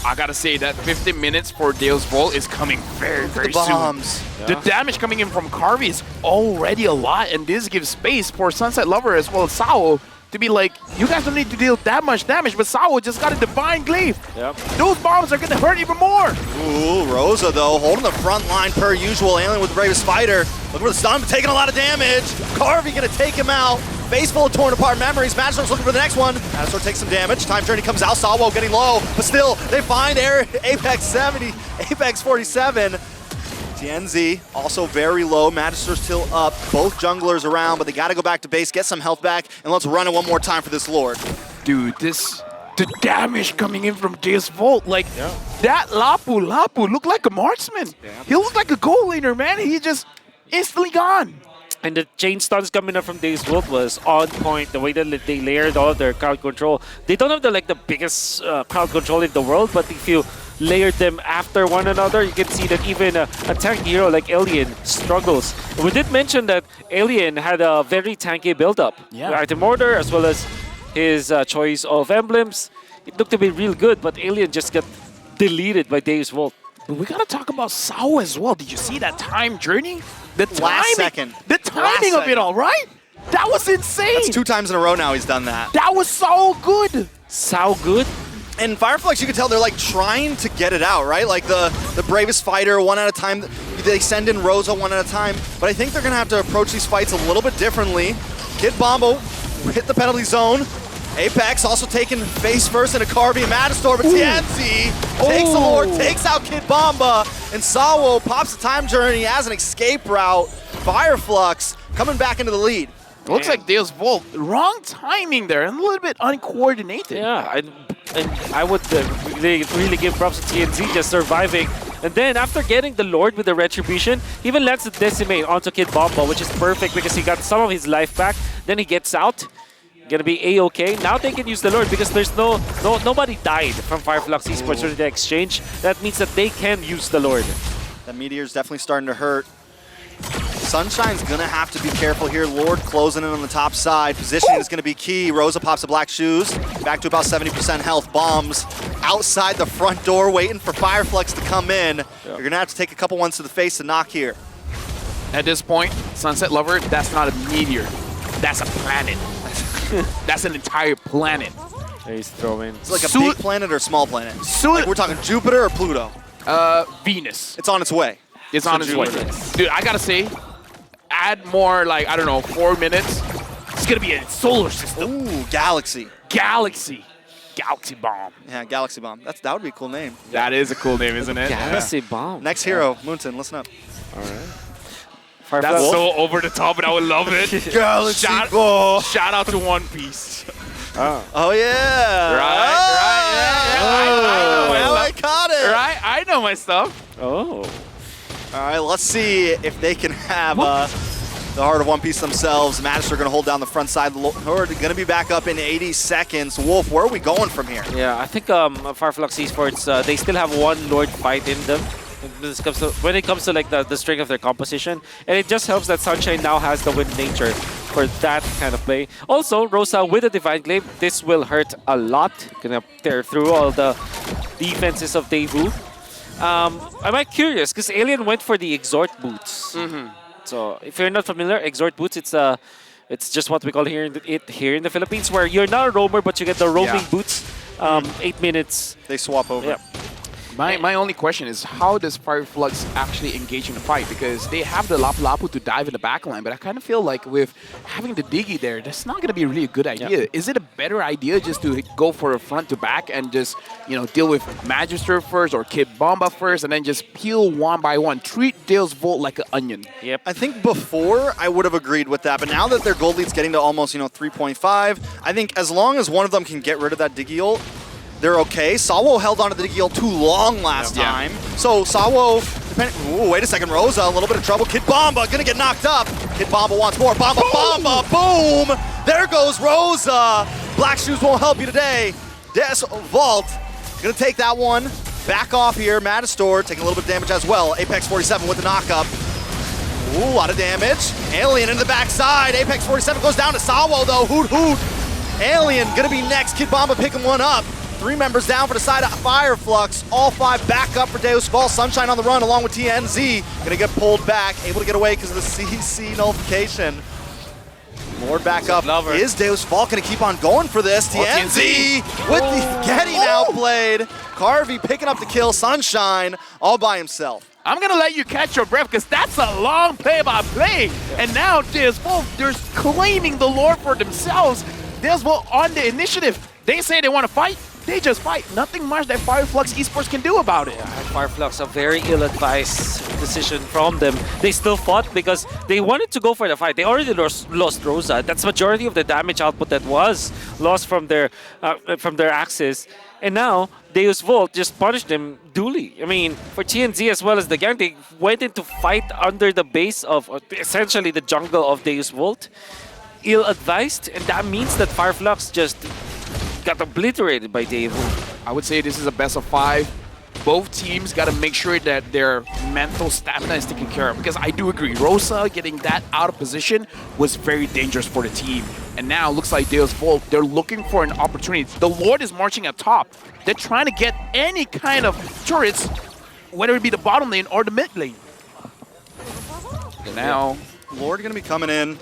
I gotta say that 15 minutes for Deus Vault is coming very, very The soon. bombs. The damage coming in from Carvey is already a lot, and this gives space for Sunset Lover as well as Sao to be like, you guys don't need to deal that much damage, but Sao just got a Divine Glaive. Yep. Those bombs are gonna hurt even more. Ooh, Rosa, though, holding the front line per usual. Alien with the Bravest Fighter. Looking for the stun, taking a lot of damage. Carvey going to take him out. Face full of torn apart memories. Magistor's looking for the next one. Magistor takes some damage. Time Journey comes out. Salvo getting low, but still, they find Apex 70, Apex 47. TNZ also very low. Magistor's still up. Both junglers around, but they got to go back to base, get some health back, and let's run it one more time for this Lord. Dude, the damage coming in from Deus Vault, like that Lapu looked like a marksman. Yeah. He looked like a goal leader, man. He just instantly gone. And the chain stuns coming up from Deus Vault was on point. The way that they layered all of their crowd control. They don't have the biggest crowd control in the world, but if you layered them after one another, you can see that even a tank hero like Alien struggles. We did mention that Alien had a very tanky build-up. Yeah. Item order as well as his choice of emblems. It looked to be real good, but Alien just got deleted by Deus Vault. But we gotta talk about Sao as well. Did you see that time journey? The timing, Last second. The timing of it all, right? That was insane. That's 2 times in a row now he's done that. That was so good. So good. And Fireflux, you can tell they're like trying to get it out, right? Like the Bravest Fighter, one at a time. They send in Rosa one at a time. But I think they're going to have to approach these fights a little bit differently. Kid Bombo hit the penalty zone. Apex also taking face first in a Carvey and Magistor, but Tienzi takes the Lord, takes out Kid Bomba, and Sawo pops the Time Journey as an escape route. Fireflux coming back into the lead. Looks like Deus Vault. Wrong timing there, and a little bit uncoordinated. Yeah, and I would really give props to TNZ just surviving. And then after getting the Lord with the Retribution, he even lands the Decimate onto Kid Bomba, which is perfect because he got some of his life back. Then he gets out. Gonna be A-okay. Now they can use the Lord because there's nobody died from Fireflux Esports during the exchange. That means that they can use the Lord. That Meteor's definitely starting to hurt. Sunshine's gonna have to be careful here. Lord closing in on the top side. Positioning is gonna be key. Rosa pops the black shoes. Back to about 70% health. Bombs outside the front door waiting for Fireflux to come in. You're gonna have to take a couple ones to the face to knock here. At this point, Sunset Lover, that's not a meteor. That's a planet. That's an entire planet. He's throwing. It's like a big planet or a small planet? Like we're talking Jupiter or Pluto? Venus. It's on its way. It's on its way. Dude, I gotta say, add more, like, I don't know, 4 minutes. It's gonna be a solar system. Ooh, Galaxy. Galaxy. Galaxy Bomb. Yeah, Galaxy Bomb. That would be a cool name. That is a cool name, isn't it? Galaxy Bomb. Next hero, Moonton, listen up. All right. That's so over the top, and I would love it. Galaxy Bomb. Shout out to One Piece. Oh, yeah. Right. I caught it. Right? I know my stuff. Oh. All right, let's see if they can have the Heart of One Piece themselves. Magister going to hold down the front side. Horde going to be back up in 80 seconds. Wolf, where are we going from here? Yeah, I think Fireflux Esports, they still have one Lord fight in them. When it comes to like the strength of their composition, and it just helps that Sunshine now has the win nature for that kind of play. Also, Rosa with a Divine Glaive, this will hurt a lot. Gonna tear through all the defenses of DEVU. I'm curious because Alien went for the Exhort boots. So if you're not familiar, Exhort boots, it's just what we call here in the Philippines, where you're not a roamer but you get the roaming boots. 8 minutes. They swap over. Yeah. My only question is, how does Fireflux actually engage in the fight? Because they have the Lapu Lapu to dive in the backline, but I kind of feel like with having the Diggy there, that's not going to be really a good idea. Yep. Is it a better idea just to go for a front to back and just, deal with Magister first or Kid Bomba first and then just peel one by one? Treat Dale's Volt like an onion. Yep. I think before I would have agreed with that, but now that their gold lead's getting to almost 3.5, I think as long as one of them can get rid of that Diggy ult, they're okay. Sawo held onto the Diggy ult too long last time. So Sawo, wait a second, Rosa, a little bit of trouble. Kid Bomba gonna get knocked up. Kid Bomba wants more. Bomba, Bomba, boom! There goes Rosa. Black Shoes won't help you today. Des Vault gonna take that one. Back off here. Matistor taking a little bit of damage as well. Apex 47 with the knockup. Ooh, a lot of damage. Alien into the backside. Apex 47 goes down to Sawo though. Hoot hoot. Alien gonna be next. Kid Bomba picking one up. 3 members down for the side of Fireflux. All 5 back up for Deus Fall. Sunshine on the run along with TNZ. Gonna get pulled back. Able to get away because of the CC nullification. Lord back up. Is Deus Fall gonna keep on going for this? TNZ with the getting outplayed. Carvey picking up the kill. Sunshine all by himself. I'm going to let you catch your breath because that's a long play-by-play. And now Deus Volt, they're claiming the Lord for themselves. Deus Volt on the initiative. They say they want to fight. They just fight. Nothing much that Fireflux Esports can do about it. Fireflux, a very ill-advised decision from them. They still fought because they wanted to go for the fight. They already lost Rosa. That's majority of the damage output that was lost from their axis. And now, Deus Volt just punished them duly. I mean, for TNZ as well as the gang, they went into fight under the base of essentially the jungle of Deus Volt. Ill-advised, and that means that Fireflux just got obliterated by DEVU. I would say this is a best of 5. Both teams got to make sure that their mental stamina is taken care of. Because I do agree, Rosa getting that out of position was very dangerous for the team. And now it looks like Deus Volt, they're looking for an opportunity. The Lord is marching at top. They're trying to get any kind of turrets, whether it be the bottom lane or the mid lane. And now, Lord going to be coming in.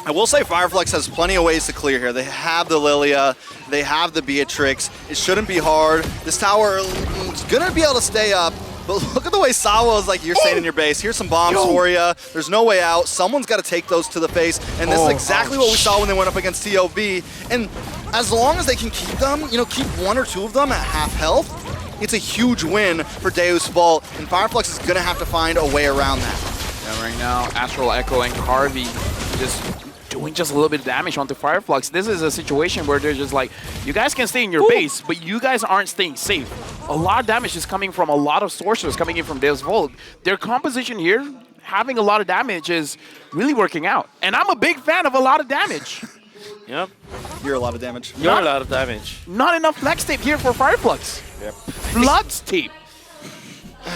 I will say Fireflux has plenty of ways to clear here. They have the Lilia, they have the Beatrix. It shouldn't be hard. This tower is going to be able to stay up. But look at the way Sawa is like, you're staying in your base. Here's some bombs for you. There's no way out. Someone's got to take those to the face. And this is exactly what we saw when they went up against TOB. And as long as they can keep them, keep 1 or 2 of them at half health, it's a huge win for Deus Vault. And Fireflux is going to have to find a way around that. And right now, Astral Echo and Carvey just doing just a little bit of damage onto Fireflux. This is a situation where they're just like, you guys can stay in your base, but you guys aren't staying safe. A lot of damage is coming from a lot of sources coming in from Deus Volt. Their composition here, having a lot of damage, is really working out. And I'm a big fan of a lot of damage. Yep. You're a lot of damage. You're a lot of damage. Not enough flex tape here for Fireflux. Yep. Flux tape.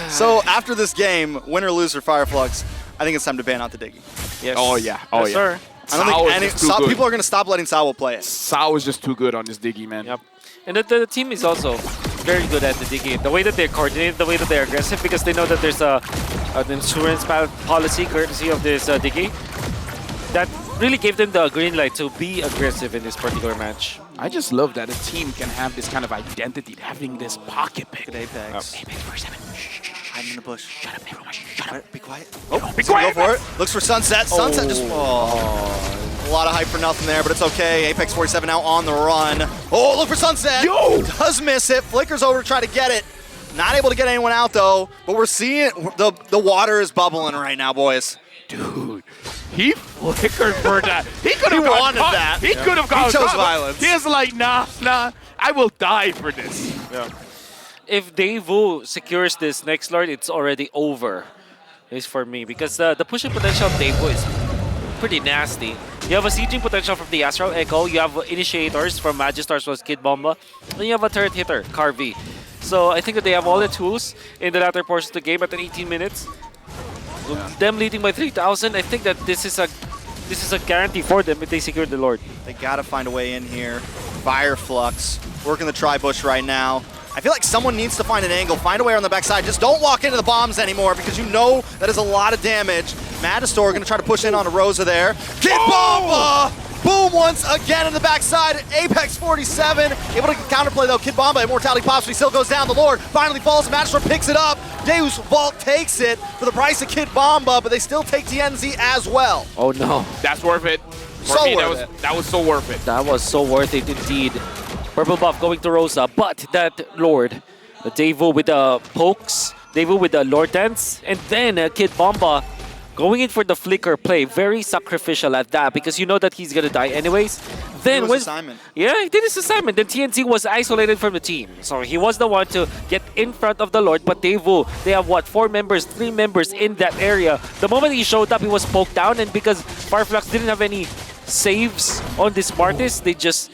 So after this game, win or lose for Fireflux, I think it's time to ban out the Diggy. Yes. Oh, yeah. Oh, yes, yeah. Sir. I don't think people are going to stop letting Sawo play it. Sao is just too good on this Diggy, man. Yep. And the team is also very good at the Diggy. The way that they're coordinated, the way that they're aggressive, because they know that there's an insurance policy courtesy of this Diggy that really gave them the green light to be aggressive in this particular match. I just love that a team can have this kind of identity, having this pocket pick. Good Apex. Apex 47. I'm in the bush. Shut up, everyone. Shut up. Be quiet. Oh, be quiet. Go for it. Looks for Sunset. Sunset just... a lot of hype for nothing there, but it's okay. Apex 47 now on the run. Oh, look for Sunset. Yo! Does miss it. Flickers over to try to get it. Not able to get anyone out, though. But we're seeing the water is bubbling right now, boys. Dude, he flickered for that. He could have wanted that. He could have gone. He chose violence. He was like, nah, I will die for this. Yeah. If DEVU secures this next Lord, it's already over. It's for me because the pushing potential of DEVU is pretty nasty. You have a sieging potential from the Astral Echo. You have initiators from Magistar as well as Kid Bomba. And you have a turret hitter, Carvey. So I think that they have all the tools in the latter portion of the game at 18 minutes. Them leading by 3,000, I think that this is a guarantee for them if they secure the Lord. They gotta find a way in here. Fireflux working the tri-bush right now. I feel like someone needs to find an angle, find a way on the backside. Just don't walk into the bombs anymore because you know that is a lot of damage. Madistor gonna try to push in on a Rosa there. Kid Bomba! Boom once again in the backside. Apex 47 able to counterplay though. Kid Bomba, immortality pops, but he still goes down. The Lord finally falls. Madistor picks it up. Deus Vault takes it for the price of Kid Bomba, but they still take TNZ as well. Oh no. That's worth it. For So me, worth it. that was so worth it. That was so worth it indeed. Purple buff going to Rosa, but that Lord, the DEVU with the pokes, DEVU with the Lord Dance, and then Kid Bomba going in for the flicker play. Very sacrificial at that because you know that he's gonna die anyways. Then He was assignment. Yeah, he did his assignment. Then TNZ was isolated from the team, so he was the one to get in front of the Lord. But DEVU, they have what, 3 members in that area. The moment he showed up, he was poked down, and because Fireflux didn't have any saves on this Martis, they just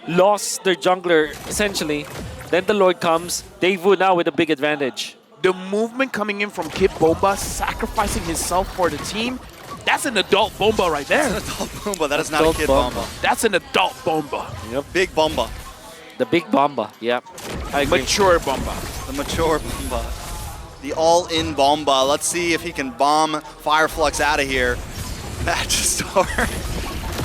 lost their jungler essentially. Then the Lord comes. DEVU now with a big advantage. The movement coming in from Kid Bomba, sacrificing himself for the team, that's an adult Bomba right there. Adult Bomba, that is not a Adult Kid Bomba. Bomba. That's an adult Bomba. Yep. Big Bomba. The big Bomba. Yep. I agree. Mature Bomba. The mature Bomba. The all-in Bomba. Let's see if he can bomb Fireflux out of here. Magistar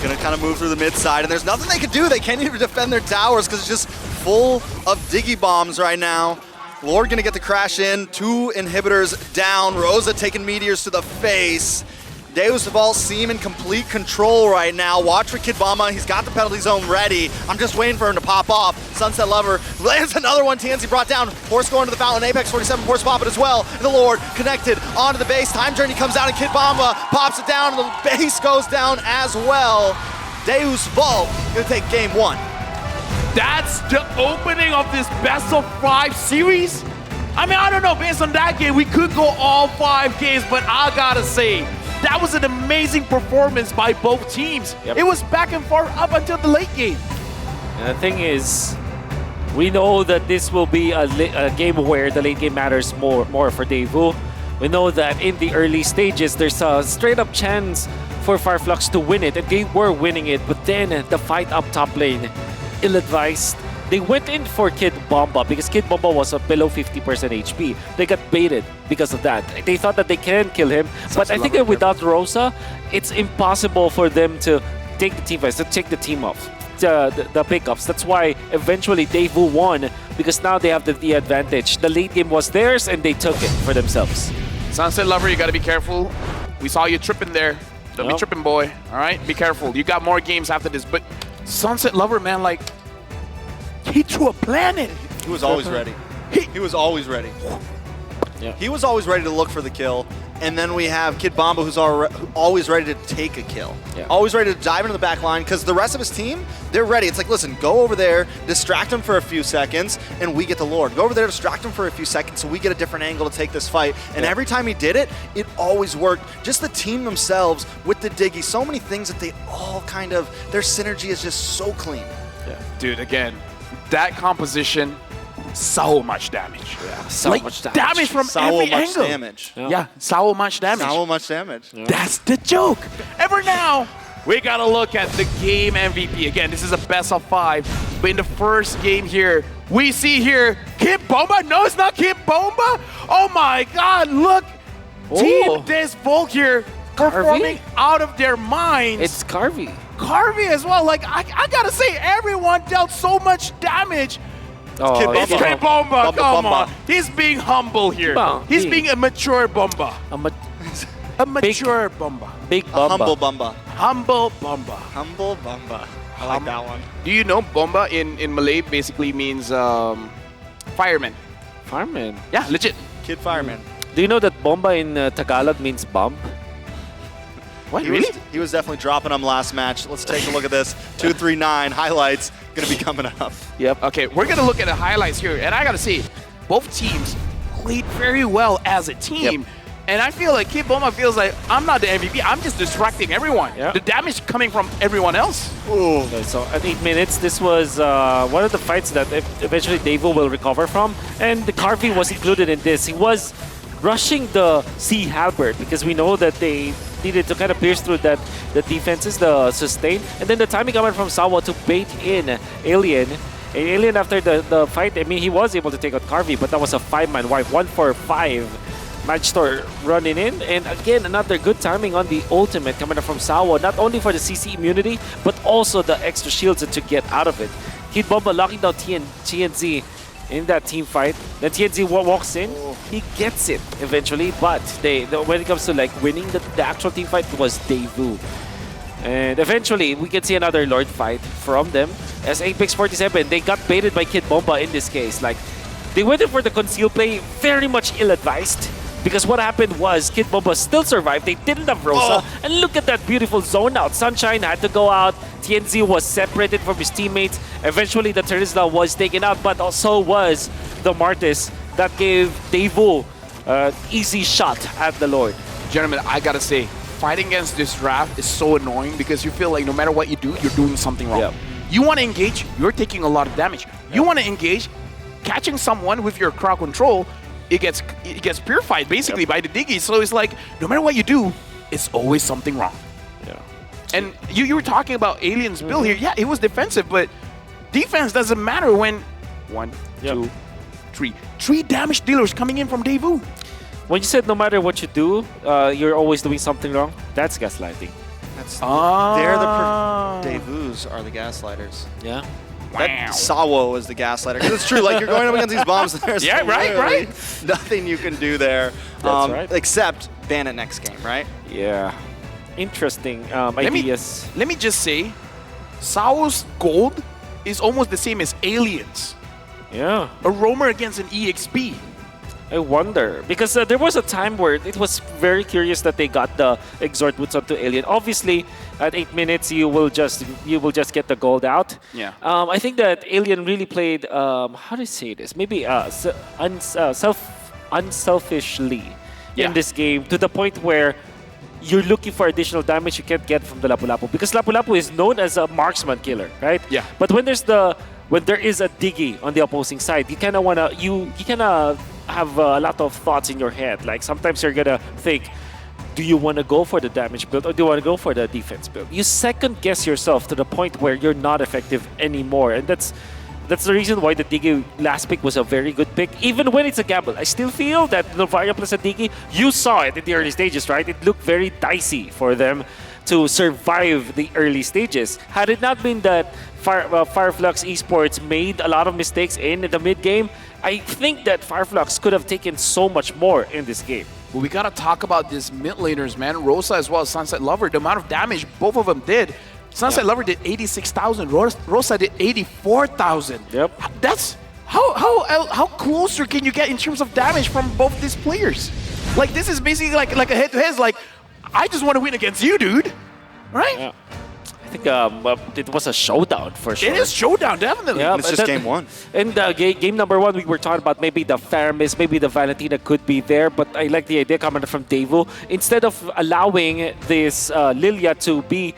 gonna kind of move through the mid side, and there's nothing they can do. They can't even defend their towers because it's just full of Diggy Bombs right now. Lord gonna get the crash in. 2 inhibitors down. Rosa taking meteors to the face. Deus Vault seem in complete control right now. Watch for Kid Bomba. He's got the penalty zone ready. I'm just waiting for him to pop off. Sunset Lover lands another one. TNC brought down. Horse going to the fountain. Apex 47 Horse pop it as well. And the Lord connected onto the base. Time Journey comes out and Kid Bomba pops it down. And the base goes down as well. Deus Vault gonna take game 1. That's the opening of this best of 5 series. I mean, I don't know, based on that game, we could go all 5 games, but I gotta say, that was an amazing performance by both teams. Yep. It was back and forth up until the late game. And the thing is, we know that this will be a game where the late game matters more for DEVU. We know that in the early stages, there's a straight-up chance for Fireflux to win it, and they were winning it, but then the fight up top lane, ill-advised. They went in for Kid Bomba because Kid Bomba was below 50% HP. They got baited because of that. They thought that they can kill him, but I think that without Rosa, it's impossible for them to take the team fights, to take the team off, the pickups. That's why eventually DEVU won because now they have the advantage. The late game was theirs and they took it for themselves. Sunset Lover, you gotta be careful. We saw you tripping there. Don't be tripping, boy. All right, be careful. You got more games after this, but Sunset Lover, man, like, he threw a planet. He was always ready. He was always ready. Yeah. He was always ready to look for the kill. And then we have Kid Bomba, who's always ready to take a kill. Yeah. Always ready to dive into the back line, because the rest of his team, they're ready. It's like, listen, go over there, distract him for a few seconds, and we get the Lord. Go over there, distract him for a few seconds, so we get a different angle to take this fight. And every time he did it, it always worked. Just the team themselves with the Diggy, so many things that they all kind of, their synergy is just so clean. Yeah. Dude, again, that composition, so much damage. Yeah, so like, much damage. Damage from So every much angle. damage. Yeah, so much damage. So much damage. Yeah. That's the joke. And for now, we gotta look at the game MVP. Again, this is a best of 5. But in the first game here, we see here Kid Bomba. No, it's not Kid Bomba. Oh my God! Look, Team Des Volk here performing out of their minds. It's Carvey. Carvey as well. Like I gotta say, everyone dealt so much damage. Oh, Kid It's Bomba. Kid Bomba. Come Bomba. on, he's being humble here. Bomba. He's being a mature Bomba. A mature Bomba. Big A Bomba. humble Bomba. Humble Bomba. Humble Bomba. I like that one. Do you know Bomba in Malay basically means fireman? Fireman. Yeah, legit. Kid Fireman. Do you know that Bomba in Tagalog means bump? What, He was definitely dropping them last match. Let's take a look at this. 239 highlights going to be coming up. Yep. Okay, we're going to look at the highlights here. And I got to say, both teams played very well as a team. And I feel like Kid Boma feels like, I'm not the MVP, I'm just distracting everyone. Yeah. The damage coming from everyone else. Ooh. Okay, so at 8 minutes, this was one of the fights that eventually DEVU will recover from. And the Carvey was included in this. He was rushing the Sea Halberd because we know that they needed to kind of pierce through the defenses, the sustain. And then the timing coming from Sawa to bait in Alien. And Alien, after the fight, I mean, he was able to take out Carvey, but that was a 5-man wipe, 1 for 5. Magistore running in, and again, another good timing on the ultimate coming up from Sawa, not only for the CC immunity, but also the extra shields to get out of it. Kid Bomba locking down TNZ in that team fight. Then TNZ walks in, he gets it eventually, but when it comes to like winning the actual team fight, it was DEVU. And eventually, we can see another Lord fight from them. As Apex 47, they got baited by Kid Bomba in this case. Like, they went in for the conceal play, very much ill-advised. Because what happened was Kid Bomba still survived. They didn't have Rosa. And look at that beautiful zone out. Sunshine had to go out. TNZ was separated from his teammates. Eventually, the Terizla was taken out, but also was the Martis that gave DEVU an easy shot at the Lord. Gentlemen, I gotta say, fighting against this draft is so annoying because you feel like no matter what you do, you're doing something wrong. Yep. You want to engage, you're taking a lot of damage. You want to engage, catching someone with your crowd control, it gets purified basically by the Diggy. So it's like, no matter what you do, it's always something wrong. Yeah. And you were talking about Alien's build here. Yeah, it was defensive, but defense doesn't matter when 1, 2, 3. 3 damage dealers coming in from DEVU. When you said no matter what you do, you're always doing something wrong, that's gaslighting. That's They're DEVUs are the gaslighters. Yeah. That Sawo is the gaslighter. Because it's true, like you're going up against these bombs. There's right. nothing you can do there. That's right. Except ban it next game, right? Yeah. Interesting ideas. Let me just say, Sao's gold is almost the same as Alien's. Yeah. A roamer against an EXP. I wonder, because there was a time where it was very curious that they got the Exhort Boots onto Alien. Obviously, at 8 minutes, you will just get the gold out. Yeah. I think that Alien really played, how do you say this? Maybe unselfishly in this game, to the point where you're looking for additional damage you can't get from the Lapu-Lapu, because Lapu-Lapu is known as a marksman killer, right? Yeah. But when there is a Diggy on the opposing side, you kind of wanna have a lot of thoughts in your head. Like sometimes you're gonna think, do you want to go for the damage build or do you want to go for the defense build? You second guess yourself to the point where you're not effective anymore, and that's the reason why the Diggy last pick was a very good pick, even when it's a gamble. I still feel that Novaria plus a Diggy, you saw it in the early stages, right? It looked very dicey for them to survive the early stages. Had it not been that Fireflux Esports made a lot of mistakes in the mid game, I think that Fireflux could have taken so much more in this game. But we gotta talk about these mid laners, man. Rosa as well as Sunset Lover. The amount of damage both of them did. Sunset Lover did 86,000. Rosa did 84,000. Yep. That's how closer can you get in terms of damage from both these players? Like this is basically like a head-to-head. Like I just want to win against you, dude. Right? Yeah. I think it was a showdown for sure. It is showdown, definitely. Yeah, It's just game 1. And game number 1, we were talking about maybe the Faramis, maybe the Valentina could be there, but I like the idea coming from DEVU. Instead of allowing this Lilia to be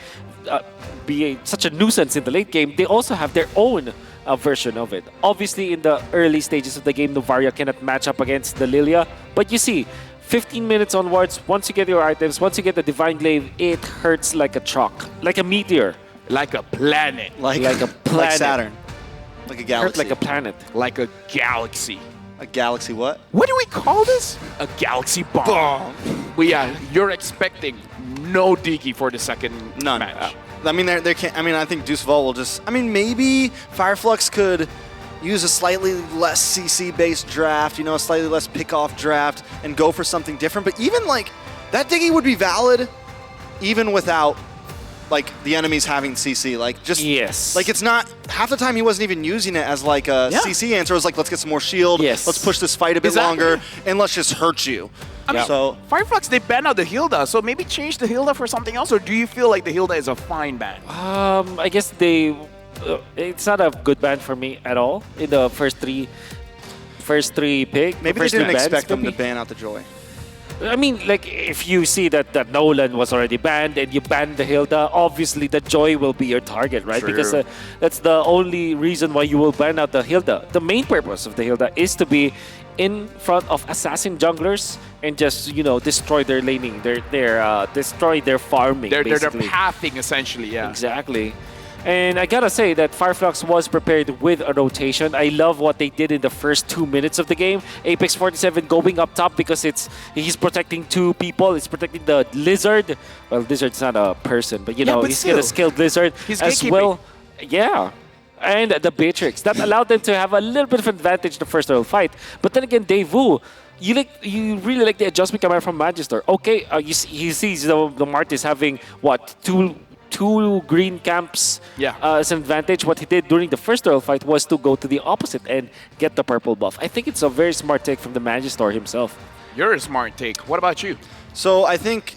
such a nuisance in the late game, they also have their own version of it. Obviously, in the early stages of the game, Novaria cannot match up against the Lilia, but you see, 15 minutes onwards, once you get your items, once you get the Divine Glaive, it hurts like a truck, like a meteor. Like a planet. Like a planet. Like Saturn. Like a Hurt galaxy. like a planet. Like a galaxy. A galaxy what? What do we call this? A galaxy bomb. But yeah, you're expecting no Diggy for the second None. match. I mean, there can't. I mean, I think Deuce Vault will just. I mean, maybe Fireflux could use a slightly less CC-based draft, a slightly less pick-off draft, and go for something different. But even like that Diggy would be valid, even without like the enemies having CC. Like just like it's not half the time he wasn't even using it as like a CC answer. It was like, let's get some more shield. Yes. Let's push this fight a bit longer, and let's just hurt you. I mean, So Fireflux, they banned out the Hilda, so maybe change the Hilda for something else, or do you feel like the Hilda is a fine ban? I guess it's not a good ban for me at all in the first three pick. maybe they first didn't three bans, expect them to maybe. ban out the Joy. I mean, like, if you see that Nolan was already banned and you ban the Hilda, obviously the Joy will be your target, right? True. Because that's the only reason why you will ban out the Hilda. The main purpose of the Hilda is to be in front of assassin junglers and just, you know, destroy their laning, destroy their farming, They're basically. pathing, essentially, yeah. Exactly. And I gotta say that Fireflux was prepared with a rotation. I love what they did in the first 2 minutes of the game. Apex 47 going up top because he's protecting two people. He's protecting the Lizard. Well, Lizard's not a person, but you know, but he's still. got a skilled Lizard He's as gatekeeping. well. Yeah. And the Beatrix. That allowed them to have a little bit of advantage the first royal fight. But then again, DEVU, you really like the adjustment command from Magister. Okay, he sees the Martis having, what, two green camps as an advantage. What he did during the first royal fight was to go to the opposite and get the purple buff. I think it's a very smart take from the Magister himself. You're a smart take. What about you? So I think